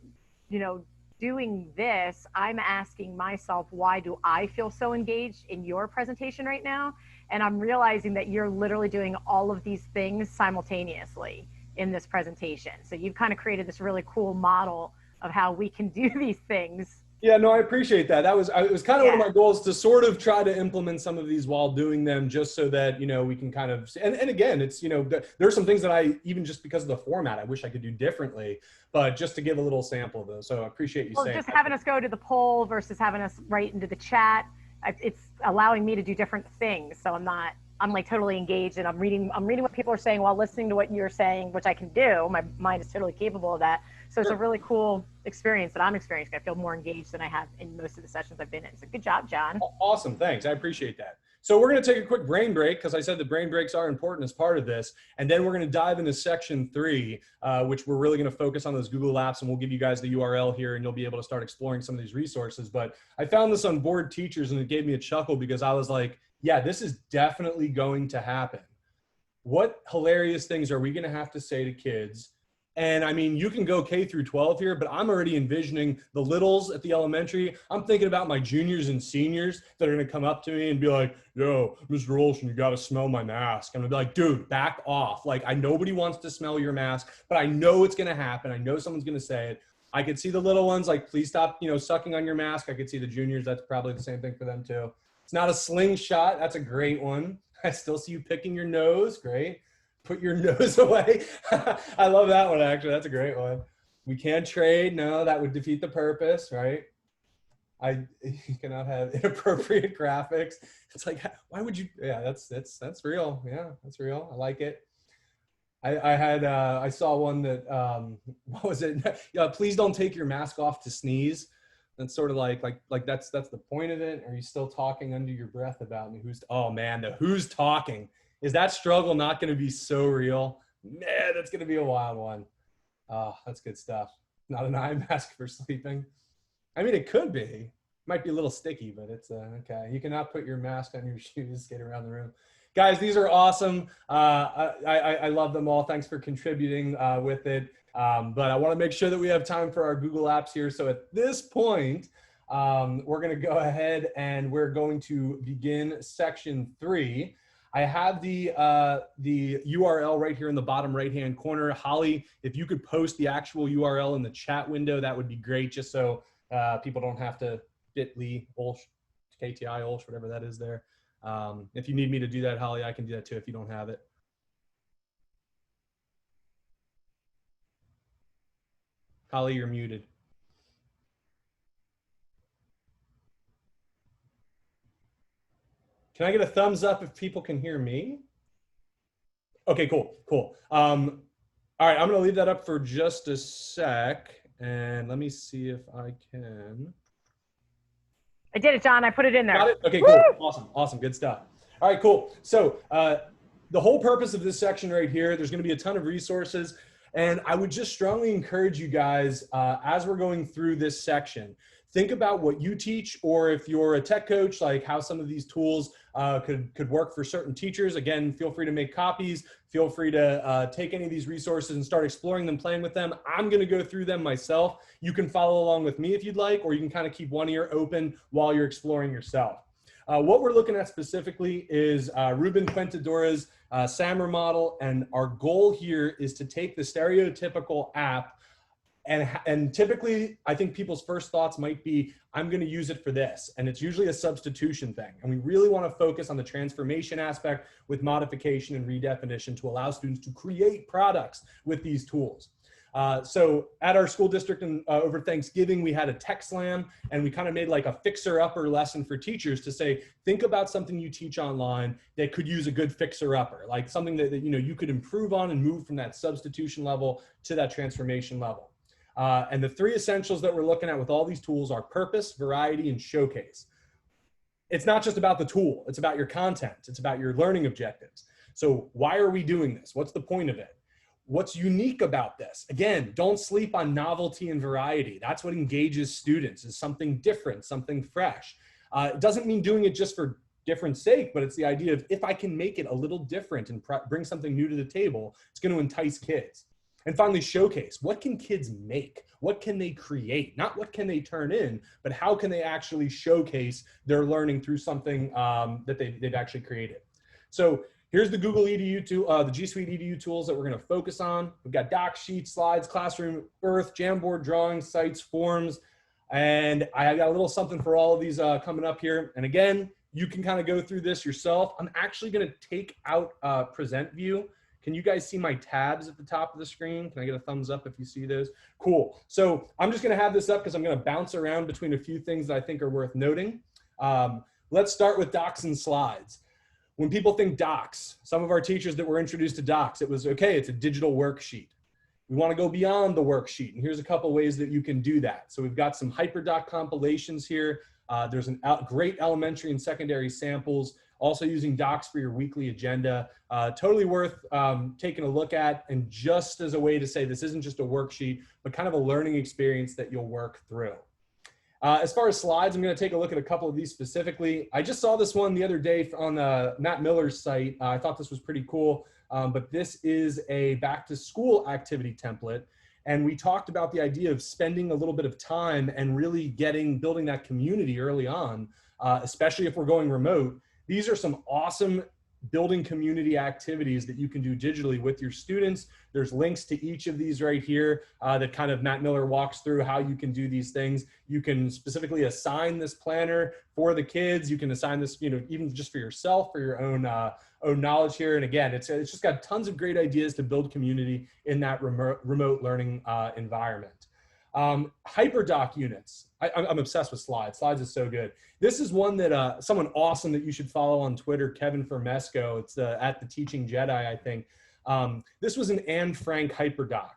doing this, I'm asking myself, why do I feel so engaged in your presentation right now? And I'm realizing that you're literally doing all of these things simultaneously in this presentation. So you've kind of created this really cool model of how we can do these things. Yeah, no, I appreciate that. It was kind of one of my goals to sort of try to implement some of these while doing them, just so that, we can kind of, and again, it's, there are some things that I, even just because of the format, I wish I could do differently, but just to give a little sample of those. So I appreciate you saying just that. having us go to the poll versus having us write into the chat, it's allowing me to do different things. So I'm not I'm like totally engaged, and I'm reading what people are saying while listening to what you're saying, which I can do. My mind is totally capable of that. So it's a really cool experience that I'm experiencing. I feel more engaged than I have in most of the sessions I've been in. So good job, John. Awesome, thanks. I appreciate that. So we're going to take a quick brain break because I said the brain breaks are important as part of this. And then we're going to dive into section 3, which we're really going to focus on those Google Apps, and we'll give you guys the URL here and you'll be able to start exploring some of these resources. But I found this on Board Teachers and it gave me a chuckle because I was like, yeah, this is definitely going to happen. What hilarious things are we going to have to say to kids? And I mean, you can go K through 12 here, but I'm already envisioning the littles at the elementary. I'm thinking about my juniors and seniors that are going to come up to me and be like, yo, Mr. Olshan, you got to smell my mask. I'm going to be like, dude, back off. Like, nobody wants to smell your mask, but I know it's going to happen. I know someone's going to say it. I could see the little ones like, please stop, sucking on your mask. I could see the juniors. That's probably the same thing for them too. It's not a slingshot. That's a great one. I still see you picking your nose. Great. Put your nose away. I love that one, actually. That's a great one. We can't trade. No, that would defeat the purpose, right? You cannot have inappropriate graphics. It's like, why would you? Yeah, that's real. Yeah, that's real. I like it. I saw one that, what was it? Yeah, please don't take your mask off to sneeze. That's sort of like that's the point of it. Are you still talking under your breath about me? Oh man, the who's talking. Is that struggle not going to be so real? Man, that's going to be a wild one. Oh, that's good stuff. Not an eye mask for sleeping. I mean, it could be. Might be a little sticky, but it's okay. You cannot put your mask on your shoes, skate around the room. Guys, these are awesome. I love them all. Thanks for contributing with it. But I want to make sure that we have time for our Google Apps here. So at this point, we're going to go ahead and we're going to begin section 3. I have the URL right here in the bottom right-hand corner. Holly, if you could post the actual URL in the chat window, that would be great, just so people don't have to bit.ly, Olsh, KTI, Olsh, whatever that is there. If you need me to do that, Holly, I can do that too if you don't have it. Holly, you're muted. Can I get a thumbs up if people can hear me? Okay, cool. All right, I'm gonna leave that up for just a sec, and let me see if I can. I did it, John. I put it in there. Got it? Okay, Woo! Cool. Awesome, good stuff. All right, cool. So the whole purpose of this section right here, there's gonna be a ton of resources, and I would just strongly encourage you guys, as we're going through this section, think about what you teach, or if you're a tech coach, like how some of these tools could work for certain teachers. Again, feel free to make copies. Feel free to take any of these resources and start exploring them, playing with them. I'm going to go through them myself. You can follow along with me if you'd like, or you can kind of keep one ear open while you're exploring yourself. What we're looking at specifically is Ruben Quintadora's SAMR model, and our goal here is to take the stereotypical app. And typically, I think people's first thoughts might be, I'm going to use it for this. And it's usually a substitution thing. And we really want to focus on the transformation aspect with modification and redefinition to allow students to create products with these tools. So at our school district over Thanksgiving, we had a tech slam, and we kind of made like a fixer-upper lesson for teachers to say, think about something you teach online that could use a good fixer-upper, like something that you could improve on and move from that substitution level to that transformation level. And the 3 essentials that we're looking at with all these tools are purpose, variety, and showcase. It's not just about the tool, it's about your content, it's about your learning objectives. So why are we doing this? What's the point of it? What's unique about this? Again, don't sleep on novelty and variety. That's what engages students, is something different, something fresh. It doesn't mean doing it just for different sake, but it's the idea of, if I can make it a little different and bring something new to the table, it's going to entice kids. And finally, showcase. What can kids make? What can they create? Not what can they turn in, but how can they actually showcase their learning through something that they've actually created. So here's the Google EDU tool, the GSuite EDU tools that we're going to focus on. We've got doc sheets, slides, classroom, Earth, Jamboard, drawings, sites, forms, and I got a little something for all of these coming up here. And again, you can kind of go through this yourself. I'm actually going to take out present view. Can you guys see my tabs at the top of the screen? Can I get a thumbs up if you see those? Cool. So I'm just going to have this up because I'm going to bounce around between a few things that I think are worth noting. Let's start with docs and slides. When people think docs, some of our teachers that were introduced to docs, it was, okay, it's a digital worksheet. We want to go beyond the worksheet, and here's a couple ways that you can do that. So we've got some HyperDoc compilations here. There's great elementary and secondary samples, also using docs for your weekly agenda. Totally worth taking a look at, and just as a way to say this isn't just a worksheet, but kind of a learning experience that you'll work through. As far as slides, I'm going to take a look at a couple of these specifically. I just saw this one the other day on Matt Miller's site. I thought this was pretty cool, but this is a back to school activity template. And we talked about the idea of spending a little bit of time and really building that community early on, especially if we're going remote. These are some awesome building community activities that you can do digitally with your students. There's links to each of these right here that kind of Matt Miller walks through how you can do these things. You can specifically assign this planner for the kids. You can assign this, even just for yourself, for your own knowledge here. And again, it's just got tons of great ideas to build community in that remote learning environment. HyperDoc units. I'm obsessed with slides. Slides is so good. This is one that someone awesome that you should follow on Twitter, Kevin Fermesco. It's at the Teaching Jedi, I think. This was an Anne Frank HyperDoc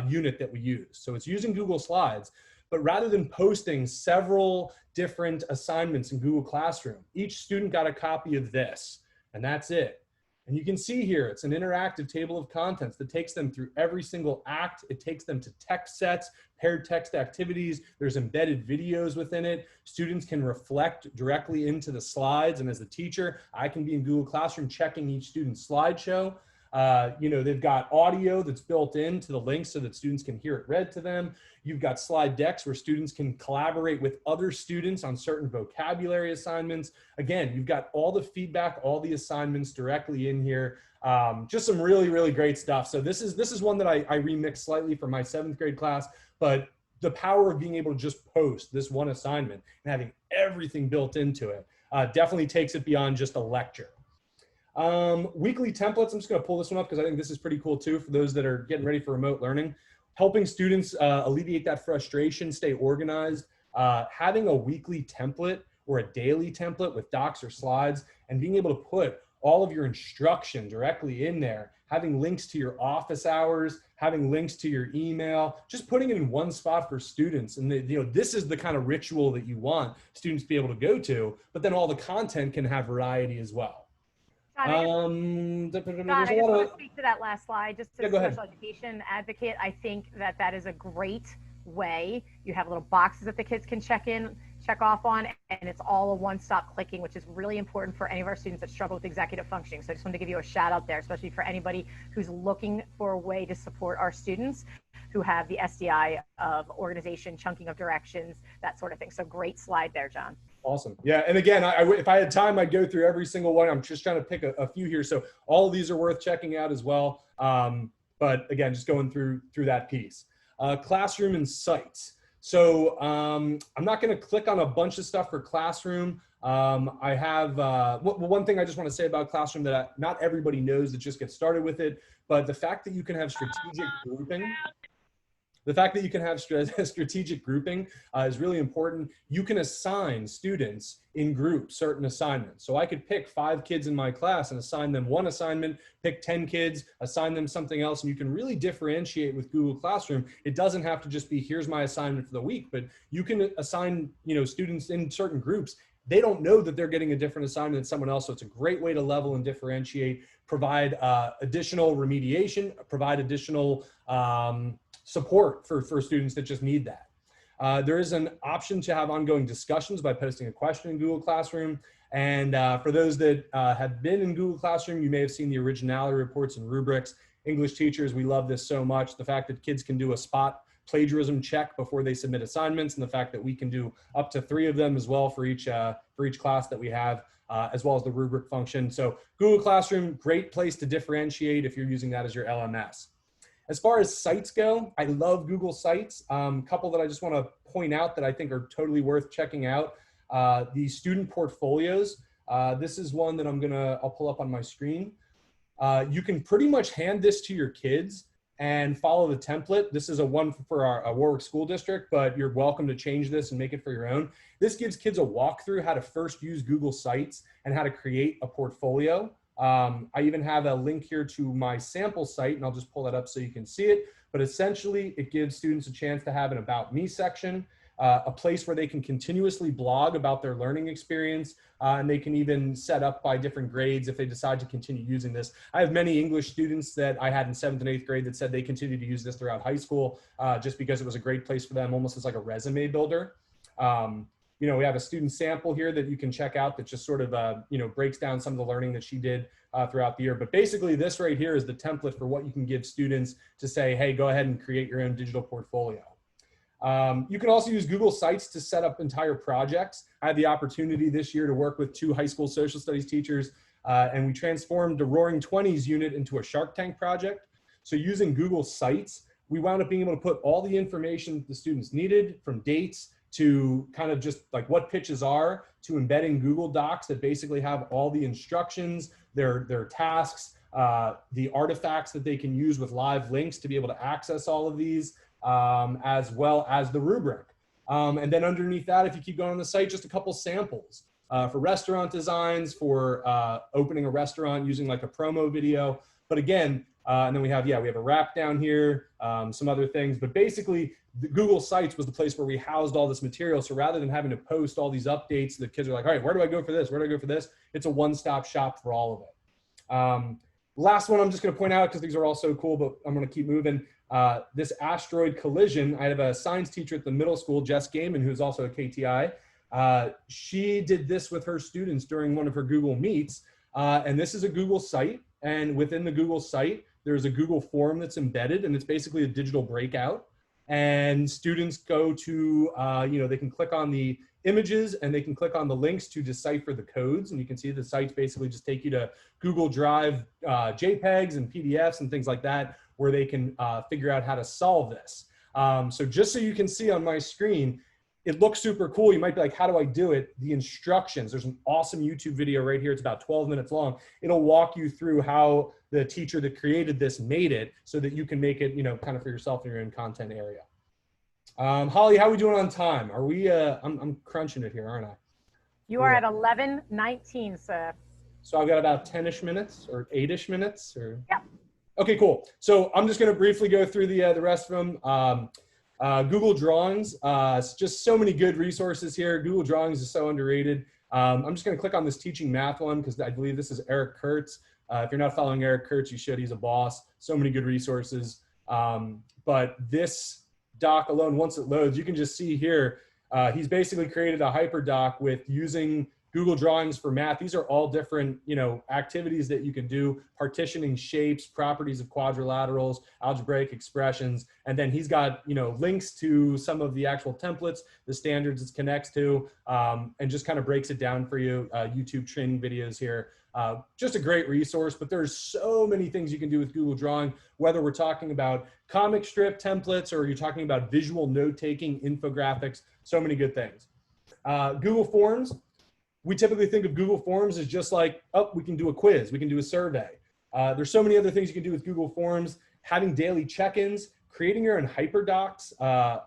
unit that we used. So it's using Google Slides, but rather than posting several different assignments in Google Classroom, each student got a copy of this, and that's it. And you can see here, it's an interactive table of contents that takes them through every single act. It takes them to text sets, paired text activities. There's embedded videos within it. Students can reflect directly into the slides. And as a teacher, I can be in Google Classroom checking each student's slideshow. They've got audio that's built into the links so that students can hear it read to them. You've got slide decks where students can collaborate with other students on certain vocabulary assignments. Again, you've got all the feedback, all the assignments directly in here. Just some really, really great stuff. So this is one that I remixed slightly for my 7th grade class, but the power of being able to just post this one assignment and having everything built into it definitely takes it beyond just a lecture. Weekly templates, I'm just going to pull this one up because I think this is pretty cool too for those that are getting ready for remote learning. Helping students alleviate that frustration, stay organized, having a weekly template or a daily template with docs or slides, and being able to put all of your instruction directly in there, having links to your office hours, having links to your email, just putting it in one spot for students. And this is the kind of ritual that you want students to be able to go to, but then all the content can have variety as well. John, I just want to speak to that last slide. Just as a special education advocate, I think that is a great way. You have little boxes that the kids can check off on, and it's all a one-stop clicking, which is really important for any of our students that struggle with executive functioning. So I just wanted to give you a shout out there, especially for anybody who's looking for a way to support our students who have the SDI of organization, chunking of directions, that sort of thing. So great slide there, John. Awesome. Yeah. And again, if I had time, I'd go through every single one. I'm just trying to pick a few here. So all of these are worth checking out as well. But again, just going through that piece. Classroom and sites. So I'm not going to click on a bunch of stuff for Classroom. I have one thing I just want to say about Classroom that not everybody knows that just get started with it, but the fact that you can have strategic grouping. The fact that you can have strategic grouping is really important. You can assign students in groups certain assignments. So I could pick 5 kids in my class and assign them one assignment, pick 10 kids, assign them something else, and you can really differentiate with Google Classroom. It doesn't have to just be, here's my assignment for the week, but you can assign students in certain groups. They don't know that they're getting a different assignment than someone else, so it's a great way to level and differentiate, provide additional remediation, provide additional support for students that just need that. There is an option to have ongoing discussions by posting a question in Google Classroom. And for those that have been in Google Classroom, you may have seen the originality reports and rubrics. English teachers, we love this so much. The fact that kids can do a spot plagiarism check before they submit assignments, and the fact that we can do up to 3 of them as well for each class that we have, as well as the rubric function. So Google Classroom, great place to differentiate if you're using that as your LMS. As far as sites go, I love Google Sites. Couple that I just want to point out that I think are totally worth checking out. The student portfolios. This is one that I'll pull up on my screen. You can pretty much hand this to your kids and follow the template. This is a one for our Warwick School District, but you're welcome to change this and make it for your own. This gives kids a walkthrough how to first use Google Sites and how to create a portfolio. I even have a link here to my sample site, and I'll just pull that up so you can see it. But essentially, it gives students a chance to have an About Me section, a place where they can continuously blog about their learning experience, and they can even set up by different grades if they decide to continue using this. I have many English students that I had in 7th and 8th grade that said they continue to use this throughout high school, just because it was a great place for them, almost as like a resume builder. You know, we have a student sample here that you can check out that just sort of, you know, breaks down some of the learning that she did throughout the year. But basically this right here is the template for what you can give students to say, hey, go ahead and create your own digital portfolio. You can also use Google Sites to set up entire projects. I had the opportunity this year to work with 2 high school social studies teachers, and we transformed the Roaring Twenties unit into a Shark Tank project. So using Google Sites, we wound up being able to put all the information the students needed, from dates to kind of just like what pitches are, to embedding Google Docs that basically have all the instructions, their tasks, the artifacts that they can use with live links to be able to access all of these, as well as the rubric. And then underneath that, if you keep going on the site, just a couple samples for restaurant designs, for opening a restaurant using like a promo video. But again, and then we have a wrap down here, some other things, but basically the Google Sites was the place where we housed all this material. So rather than having to post all these updates, the kids are like, all right, where do I go for this? Where do I go for this? It's a one-stop shop for all of it. Last one I'm just going to point out because these are all so cool, but I'm going to keep moving. This asteroid collision, I have a science teacher at the middle school, Jess Gaiman, who's also a KTI. She did this with her students during one of her Google Meets. And this is a Google site. And within the Google site, there's a Google form that's embedded, and it's basically a digital breakout. And students go to, you know, they can click on the images and they can click on the links to decipher the codes. And you can see the sites basically just take you to Google Drive JPEGs and PDFs and things like that, where they can figure out how to solve this. So just so you can see on my screen, it looks super cool. You might be like, how do I do it? The instructions, there's an awesome YouTube video right here. It's about 12 minutes long. It'll walk you through how the teacher that created this made it so that you can make it, you know, kind of for yourself in your own content area. Holly, how are we doing on time? Are we, I'm crunching it here, aren't I? You are at 11:19, sir. So I've got about 10-ish minutes or 8-ish minutes or? Yep. Okay, cool. So I'm just gonna briefly go through the rest of them. Google Drawings, just so many good resources here. Google Drawings is so underrated. I'm just gonna click on this teaching math one because I believe this is Eric Kurtz. If you're not following Eric Kurtz, you should, he's a boss. So many good resources. But this doc alone, once it loads, you can just see here, he's basically created a hyperdoc with using Google Drawings for math. These are all different, you know, activities that you can do, partitioning shapes, properties of quadrilaterals, algebraic expressions. And then he's got, you know, links to some of the actual templates, the standards it connects to, and just kind of breaks it down for you. YouTube training videos here. Just a great resource, but there's so many things you can do with Google Drawing, whether we're talking about comic strip templates or you're talking about visual note-taking, infographics, so many good things. Google Forms. We typically think of Google Forms as just like, oh, we can do a quiz, we can do a survey. There's so many other things you can do with Google Forms, having daily check-ins, creating your own hyperdocs,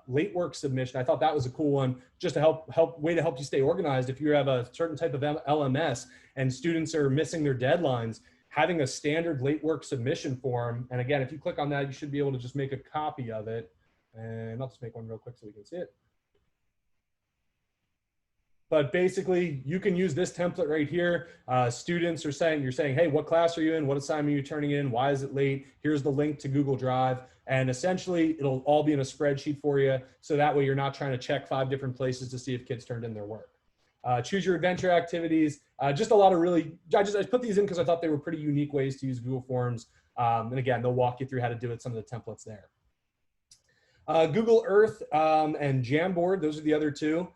late work submission. I thought that was a cool one, just to way to help you stay organized. If you have a certain type of LMS and students are missing their deadlines, having a standard late work submission form. And again, if you click on that, you should be able to just make a copy of it. And I'll just make one real quick so we can see it. But basically, you can use this template right here. Students are saying, you're saying, hey, what class are you in? What assignment are you turning in? Why is it late? Here's the link to Google Drive. And essentially, it'll all be in a spreadsheet for you. So that way you're not trying to check 5 different places to see if kids turned in their work. Choose your adventure activities. Just a lot of really, I put these in because I thought they were pretty unique ways to use Google Forms. And again, they'll walk you through how to do it, some of the templates there. Google Earth and Jamboard, those are the other two.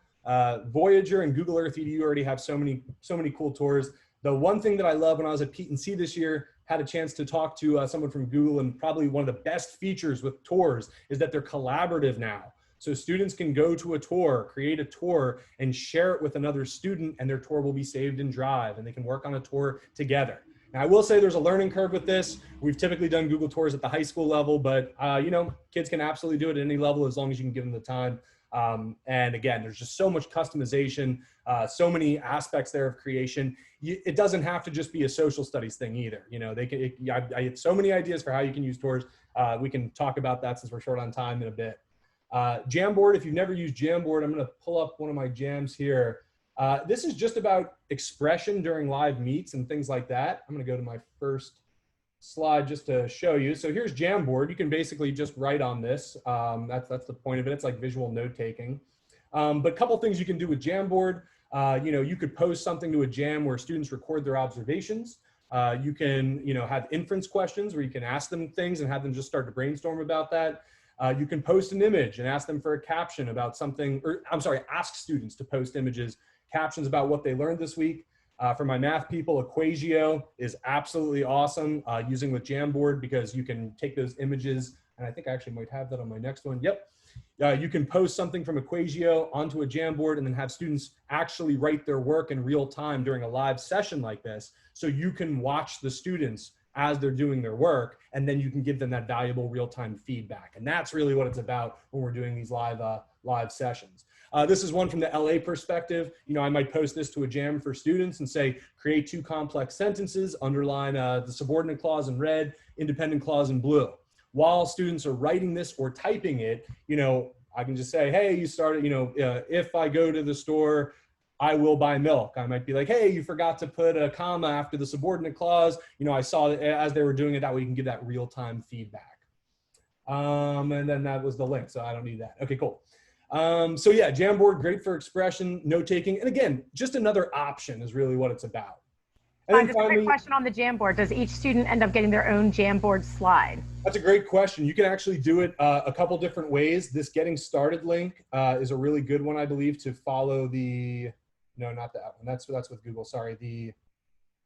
Voyager and Google Earth EDU already have so many cool tours. The one thing that I love when I was at Pete and C this year, had a chance to talk to someone from Google, and probably one of the best features with tours is that they're collaborative now. So students can go to a tour, create a tour, and share it with another student, and their tour will be saved in Drive, and they can work on a tour together. Now, I will say there's a learning curve with this. We've typically done Google Tours at the high school level, but you know, kids can absolutely do it at any level as long as you can give them the time. And again, there's just so much customization, so many aspects there of creation. It doesn't have to just be a social studies thing either. You know, I have so many ideas for how you can use tours. We can talk about that since we're short on time in a bit. Jamboard, if you've never used Jamboard, I'm going to pull up one of my jams here. This is just about expression during live meets and things like that. I'm going to go to my first slide just to show you. So here's Jamboard. You can basically just write on this. That's the point of it. It's like visual note taking. But a couple things you can do with Jamboard. You know, you could post something to a jam where students record their observations. You can, you know, have inference questions where you can ask them things and have them just start to brainstorm about that. You can post an image and ask them for a caption about something, or I'm sorry, ask students to post images, captions about what they learned this week. For my math people, Equatio is absolutely awesome using with Jamboard because you can take those images, and I think I actually might have that on my next one. Yep. You can post something from Equatio onto a Jamboard and then have students actually write their work in real time during a live session like this. So you can watch the students as they're doing their work, and then you can give them that valuable real-time feedback. And that's really what it's about when we're doing these live sessions. This is one from the LA perspective. You know, I might post this to a jam for students and say, create 2 complex sentences, underline the subordinate clause in red, independent clause in blue. While students are writing this or typing it, you know, I can just say, hey, you started, you know, if I go to the store, I will buy milk. I might be like, hey, you forgot to put a comma after the subordinate clause. You know, I saw that as they were doing it, that way you can give that real-time feedback. And then that was the link, so I don't need that. Okay, cool. So yeah, Jamboard, great for expression, note-taking. And again, just another option is really what it's about. And then just a quick question on the Jamboard. Does each student end up getting their own Jamboard slide? That's a great question. You can actually do it a couple different ways. This getting started link is a really good one, I believe, to follow the, no, not that one. That's with Google, sorry. The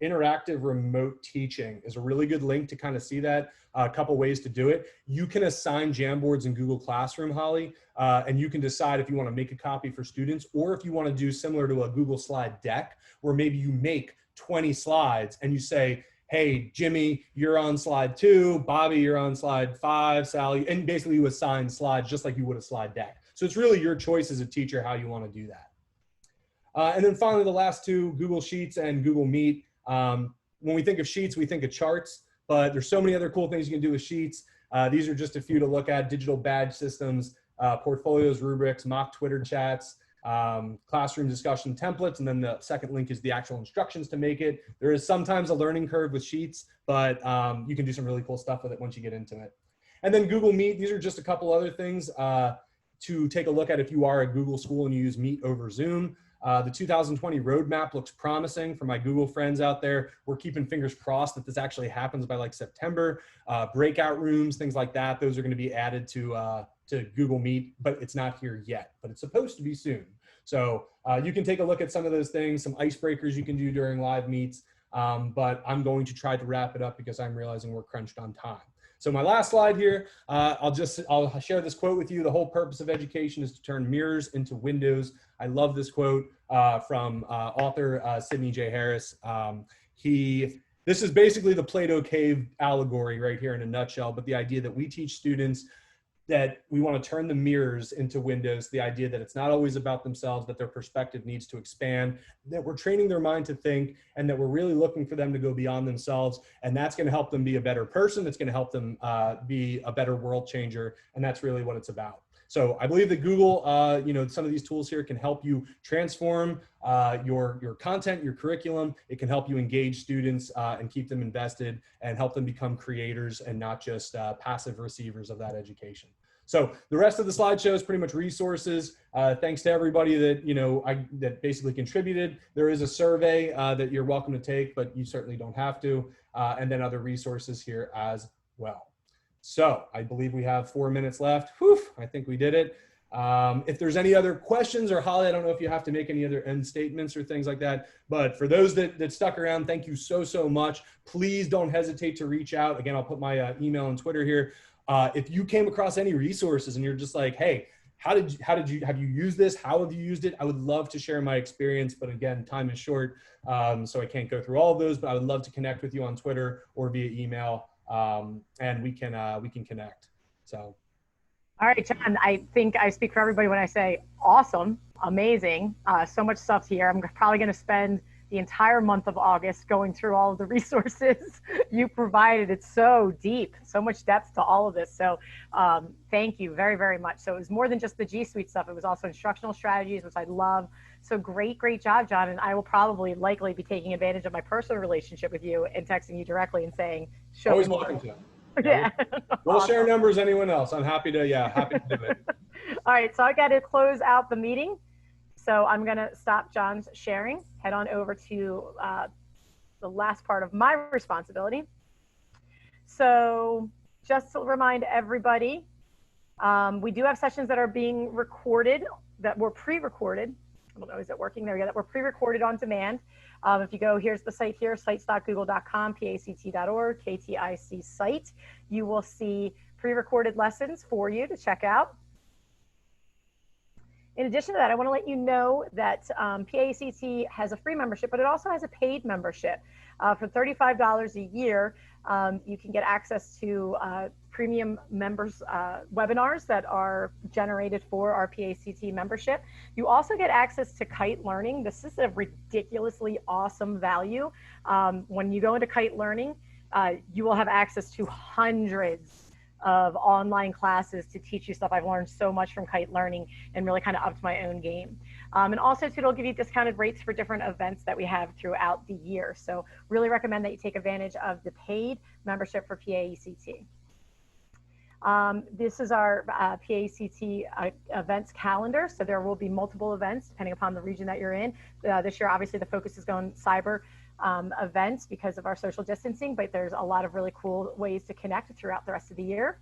interactive remote teaching is a really good link to kind of see that. A couple ways to do it. You can assign Jamboards in Google Classroom, Holly, and you can decide if you want to make a copy for students or if you want to do similar to a Google slide deck where maybe you make 20 slides and you say, hey, Jimmy, you're on slide 2, Bobby, you're on slide 5, Sally, and basically you assign slides just like you would a slide deck. So it's really your choice as a teacher how you want to do that. And then finally, the last 2, Google Sheets and Google Meet. When we think of Sheets, we think of charts, but there's so many other cool things you can do with Sheets. These are just a few to look at: digital badge systems, portfolios, rubrics, mock Twitter chats, classroom discussion templates, and then the second link is the actual instructions to make it. There is sometimes a learning curve with Sheets, but you can do some really cool stuff with it once you get into it. And then Google Meet, these are just a couple other things to take a look at if you are a Google school and you use Meet over Zoom. The 2020 roadmap looks promising for my Google friends out there. We're keeping fingers crossed that this actually happens by like September. Breakout rooms, things like that, those are going to be added to Google Meet, but it's not here yet, but it's supposed to be soon. So you can take a look at some of those things, some icebreakers you can do during live meets, but I'm going to try to wrap it up because I'm realizing we're crunched on time. So my last slide here, I'll share this quote with you. The whole purpose of education is to turn mirrors into windows. I love this quote from author Sidney J. Harris. This is basically the Plato cave allegory right here in a nutshell, but the idea that we teach students that we want to turn the mirrors into windows, the idea that it's not always about themselves, that their perspective needs to expand, that we're training their mind to think, and that we're really looking for them to go beyond themselves. And that's going to help them be a better person. It's going to help them be a better world changer. And that's really what it's about. So I believe that Google, some of these tools here can help you transform your content, your curriculum. It can help you engage students and keep them invested and help them become creators and not just passive receivers of that education. So the rest of the slideshow is pretty much resources. Thanks to everybody that, that basically contributed. There is a survey that you're welcome to take, but you certainly don't have to. And then other resources here as well. So I believe we have 4 minutes left. Whew, I think we did it. If there's any other questions, or Holly, I don't know if you have to make any other end statements or things like that, but for those that stuck around, thank you so much. Please don't hesitate to reach out. Again, I'll put my email and Twitter here. If you came across any resources and you're just like, hey, have you used this? How have you used it? I would love to share my experience, but again, time is short, so I can't go through all of those. But I would love to connect with you on Twitter or via email, and we can connect. So. All right, John, I think I speak for everybody when I say awesome, amazing, so much stuff here. I'm probably going to spend the entire month of August going through all of the resources you provided. It's so deep, so much depth to all of this. So thank you very, very much. So it was more than just the GSuite stuff. It was also instructional strategies, which I love. So great job, John. And I will probably likely be taking advantage of my personal relationship with you and texting you directly and saying, show always me welcome to. Yeah. We'll share numbers, anyone else. I'm happy to do it. All right, so I got to close out the meeting. So I'm going to stop John's sharing, head on over to the last part of my responsibility. So just to remind everybody, we do have sessions that are being recorded, that were pre-recorded. I don't know, is it working there? Yeah, that were pre-recorded on demand. If you go, here's the site here, sites.google.com, pact.org, KTIC site. You will see pre-recorded lessons for you to check out. In addition to that, I want to let you know that PACT has a free membership, but it also has a paid membership. For $35 a year, you can get access to premium members webinars that are generated for our PACT membership. You also get access to Kite Learning. This is a ridiculously awesome value. When you go into Kite Learning, you will have access to hundreds of online classes to teach you stuff. I've learned so much from Kite Learning and really kind of upped my own game. And also too, it'll give you discounted rates for different events that we have throughout the year. So really recommend that you take advantage of the paid membership for PACT. This is our PACT events calendar. So there will be multiple events depending upon the region that you're in. This year, obviously the focus is on cyber events because of our social distancing, but there's a lot of really cool ways to connect throughout the rest of the year.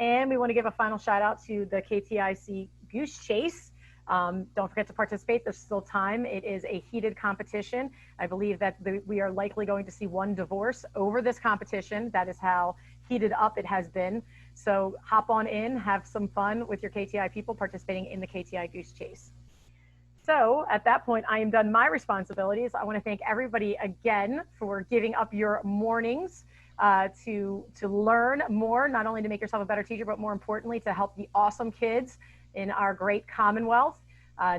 And we want to give a final shout out to the KTIC Goose Chase. Don't forget to participate. There's still time. It is a heated competition. I believe that we are likely going to see one divorce over this competition. That is how heated up it has been. So hop on in, have some fun with your KTI people participating in the KTI Goose Chase. So at that point, I am done my responsibilities. I want to thank everybody again for giving up your mornings to learn more, not only to make yourself a better teacher, but more importantly, to help the awesome kids in our great Commonwealth.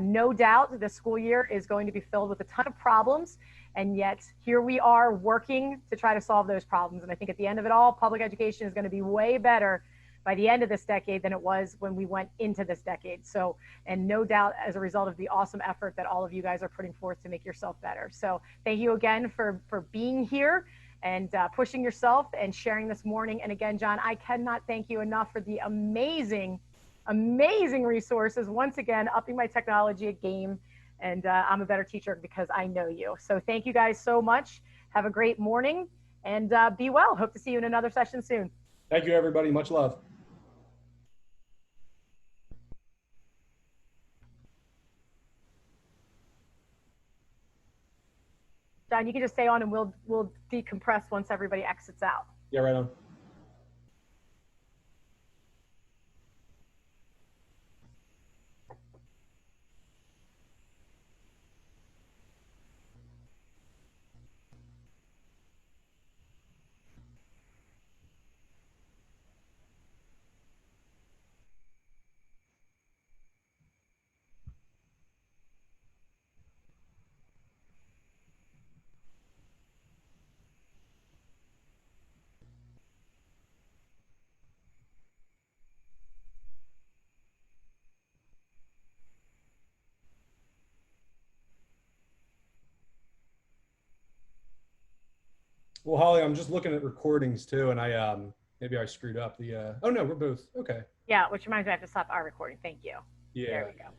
No doubt the school year is going to be filled with a ton of problems, and yet here we are working to try to solve those problems. And I think at the end of it all, public education is going to be way better by the end of this decade than it was when we went into this decade. So, and no doubt as a result of the awesome effort that all of you guys are putting forth to make yourself better. So thank you again for being here and pushing yourself and sharing this morning. And again, John, I cannot thank you enough for the amazing resources. Once again, upping my technology game, and I'm a better teacher because I know you. So thank you guys so much. Have a great morning and be well. Hope to see you in another session soon. Thank you, everybody. Much love. John, you can just stay on and we'll decompress once everybody exits out. Yeah, right on. Well, Holly, I'm just looking at recordings too, and I maybe I screwed up the. Oh no, we're both okay. Yeah, which reminds me I have to stop our recording. Thank you. Yeah. There we go.